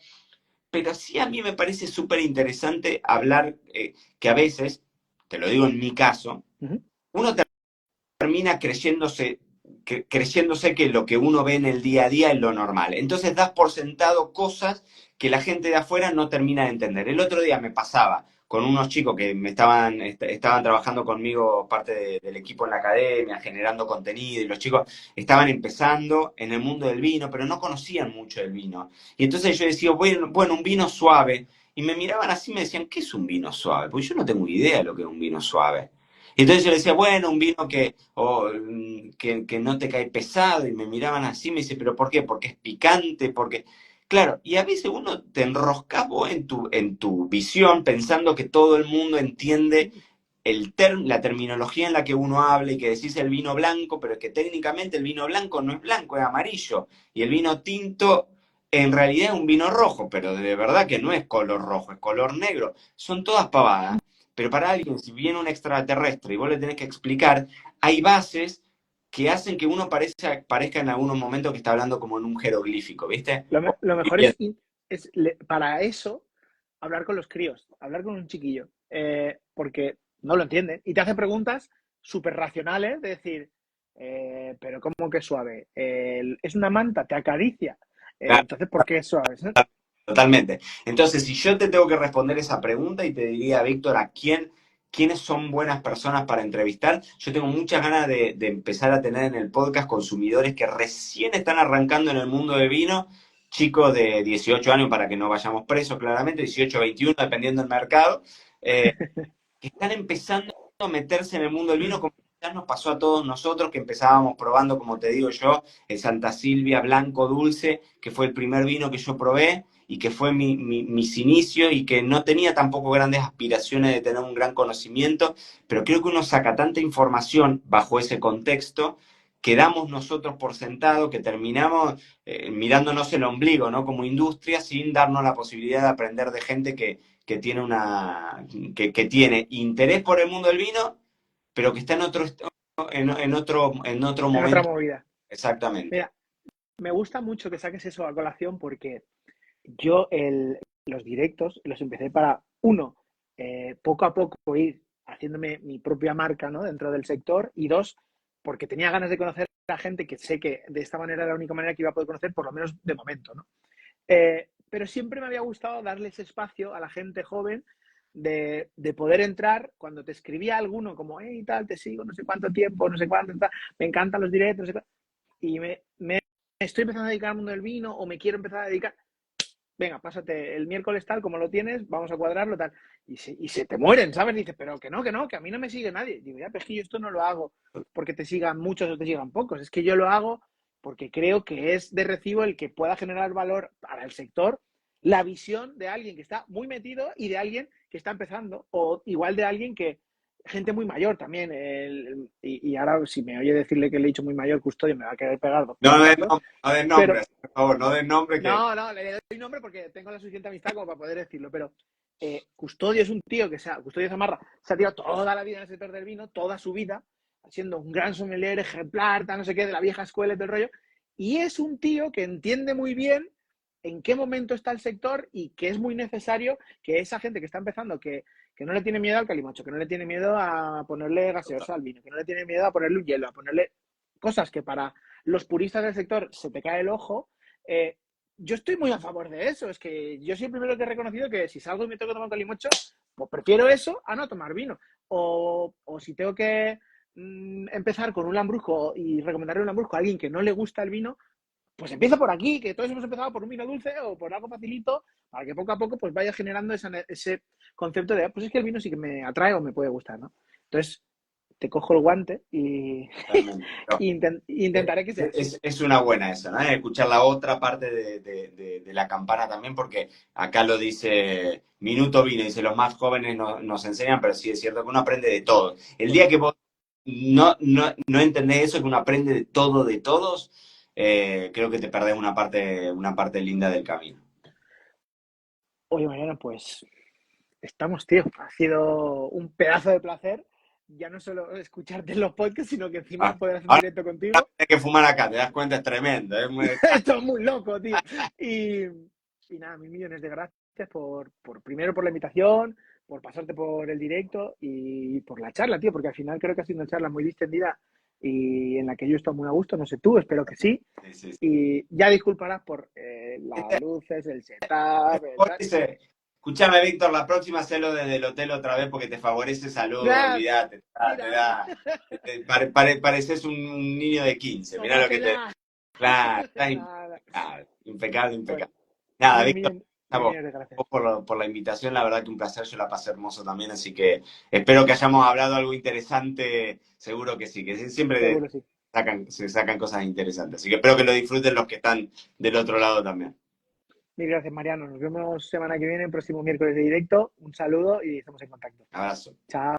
Pero sí a mí me parece súper interesante hablar que a veces, te lo digo en mi caso, uno termina creyéndose que lo que uno ve en el día a día es lo normal. Entonces das por sentado cosas que la gente de afuera no termina de entender. El otro día me pasaba con unos chicos que estaban trabajando conmigo, parte del equipo en la academia, generando contenido, y los chicos estaban empezando en el mundo del vino, pero no conocían mucho del vino. Y entonces yo decía, bueno, un vino suave. Y me miraban así y me decían, ¿qué es un vino suave? Porque yo no tengo idea de lo que es un vino suave. Y entonces yo le decía, bueno, un vino que no te cae pesado, y me miraban así, me dice, ¿pero por qué? Porque es picante, porque... Claro, y a veces uno te enroscas vos en tu visión pensando que todo el mundo entiende la terminología en la que uno habla y que decís el vino blanco, pero es que técnicamente el vino blanco no es blanco, es amarillo. Y el vino tinto en realidad es un vino rojo, pero de verdad que no es color rojo, es color negro. Son todas pavadas. Pero para alguien, si viene un extraterrestre y vos le tenés que explicar, hay bases que hacen que uno parezca en algunos momentos que está hablando como en un jeroglífico, ¿viste? Lo mejor Bien. para eso hablar con los críos, hablar con un chiquillo. porque no lo entienden. Y te hace preguntas súper racionales de decir, pero ¿cómo que suave? Es una manta, te acaricia. Claro, Entonces, ¿por qué es suave? totalmente. Entonces, si yo te tengo que responder esa pregunta y te diría, Víctor, ¿quiénes son buenas personas para entrevistar? Yo tengo muchas ganas de empezar a tener en el podcast consumidores que recién están arrancando en el mundo del vino, chicos de 18 años, para que no vayamos presos, claramente, 18, 21, dependiendo del mercado, que están empezando a meterse en el mundo del vino, como ya nos pasó a todos nosotros, que empezábamos probando, como te digo yo, el Santa Silvia Blanco Dulce, que fue el primer vino que yo probé y que fue mis inicios y que no tenía tampoco grandes aspiraciones de tener un gran conocimiento, pero creo que uno saca tanta información bajo ese contexto que damos nosotros por sentado, que terminamos mirándonos el ombligo, ¿no? Como industria, sin darnos la posibilidad de aprender de gente que tiene que tiene interés por el mundo del vino, pero que está en otro En otra momento. movida. Exactamente. Mira, me gusta mucho que saques eso a colación porque yo los directos los empecé para, uno, poco a poco ir haciéndome mi propia marca, ¿no? Dentro del sector, y dos, porque tenía ganas de conocer a gente que sé que de esta manera era la única manera que iba a poder conocer, por lo menos de momento, ¿no? Pero siempre me había gustado darles espacio a la gente joven de poder entrar cuando te escribía alguno como, hey, tal, te sigo no sé cuánto tiempo, no sé cuánto, tal, me encantan los directos, no sé cuánto, y me estoy empezando a dedicar al mundo del vino o me quiero empezar a dedicar, venga, pásate el miércoles tal, como lo tienes, vamos a cuadrarlo tal. Y se te mueren, ¿sabes? Dices, pero que no, que a mí no me sigue nadie. Digo, ya, pero es que yo esto no lo hago porque te sigan muchos o te sigan pocos. Es que yo lo hago porque creo que es de recibo el que pueda generar valor para el sector, la visión de alguien que está muy metido y de alguien que está empezando, o igual de alguien que, gente muy mayor también. Y ahora, si me oye decirle que le he dicho muy mayor, Custodio me va a querer pegar dos No de puñetazos. nombre, no de Pero, nombre, por favor, no de nombre que... no, le doy nombre porque tengo la suficiente amistad como para poder decirlo, pero Custodio es un tío Custodio Zamarra, se ha tirado toda la vida en el sector del vino, toda su vida, siendo un gran sommelier, ejemplar, tal, no sé qué, de la vieja escuela y todo el rollo, y es un tío que entiende muy bien en qué momento está el sector y que es muy necesario que esa gente que está empezando, que no le tiene miedo al calimocho, que no le tiene miedo a ponerle gaseosa al vino, que no le tiene miedo a ponerle un hielo, a ponerle cosas que para los puristas del sector se te cae el ojo. eh, yo estoy muy a favor de eso. Es que yo soy el primero que he reconocido que si salgo y me tengo que tomar un calimocho, pues prefiero eso a no tomar vino. O si tengo que empezar con un lambrusco y recomendarle un lambrusco a alguien que no le gusta el vino, pues empieza por aquí, que todos hemos empezado por un vino dulce o por algo facilito, para que poco a poco pues vaya generando ese concepto de, pues es que el vino sí que me atrae o me puede gustar, ¿no? Entonces, te cojo el guante y Totalmente. No, intentaré que sea así. es una buena esa, ¿no? Escuchar la otra parte de la campana también, porque acá lo dice Minuto Vino, dice, los más jóvenes nos enseñan, pero sí es cierto que uno aprende de todo. El día que vos no entendés eso, que uno aprende de todo de todos, creo que te perdés una parte linda del camino. Oye, Mariano, pues estamos, tío. Ha sido un pedazo de placer. Ya no solo escucharte en los podcasts, sino que encima Ah, poder hacer un ahora directo contigo. tenés que fumar acá, te das cuenta, es tremendo. Esto es muy loco, tío. Y, y nada, mil millones de gracias primero por la invitación, por pasarte por el directo y por la charla, tío, porque al final creo que ha sido una charla muy distendida y en la que yo estoy muy a gusto. No sé tú, espero que sí. Sí, sí, sí. Y ya disculparás por las luces, el setup, tal. Dice, escúchame, Víctor, la próxima hacelo desde el hotel otra vez porque te favorece salud, Gracias. olvídate, Mira, pareces un niño de 15, mirá lo que te... tómatela. Claro, está Nada. impecable, impecable, Bueno, impecable. Nada, mil, Víctor, millones, a mil vos, millones de gracias. por la invitación, la verdad que un placer, yo la pasé hermoso también, así que espero que hayamos hablado algo interesante, seguro que sí, siempre Seguro sí. se sacan cosas interesantes, así que espero que lo disfruten los que están del otro lado también. Mil gracias, Mariano. Nos vemos semana que viene, el próximo miércoles de directo. Un saludo y estamos en contacto. Abrazo. Chao.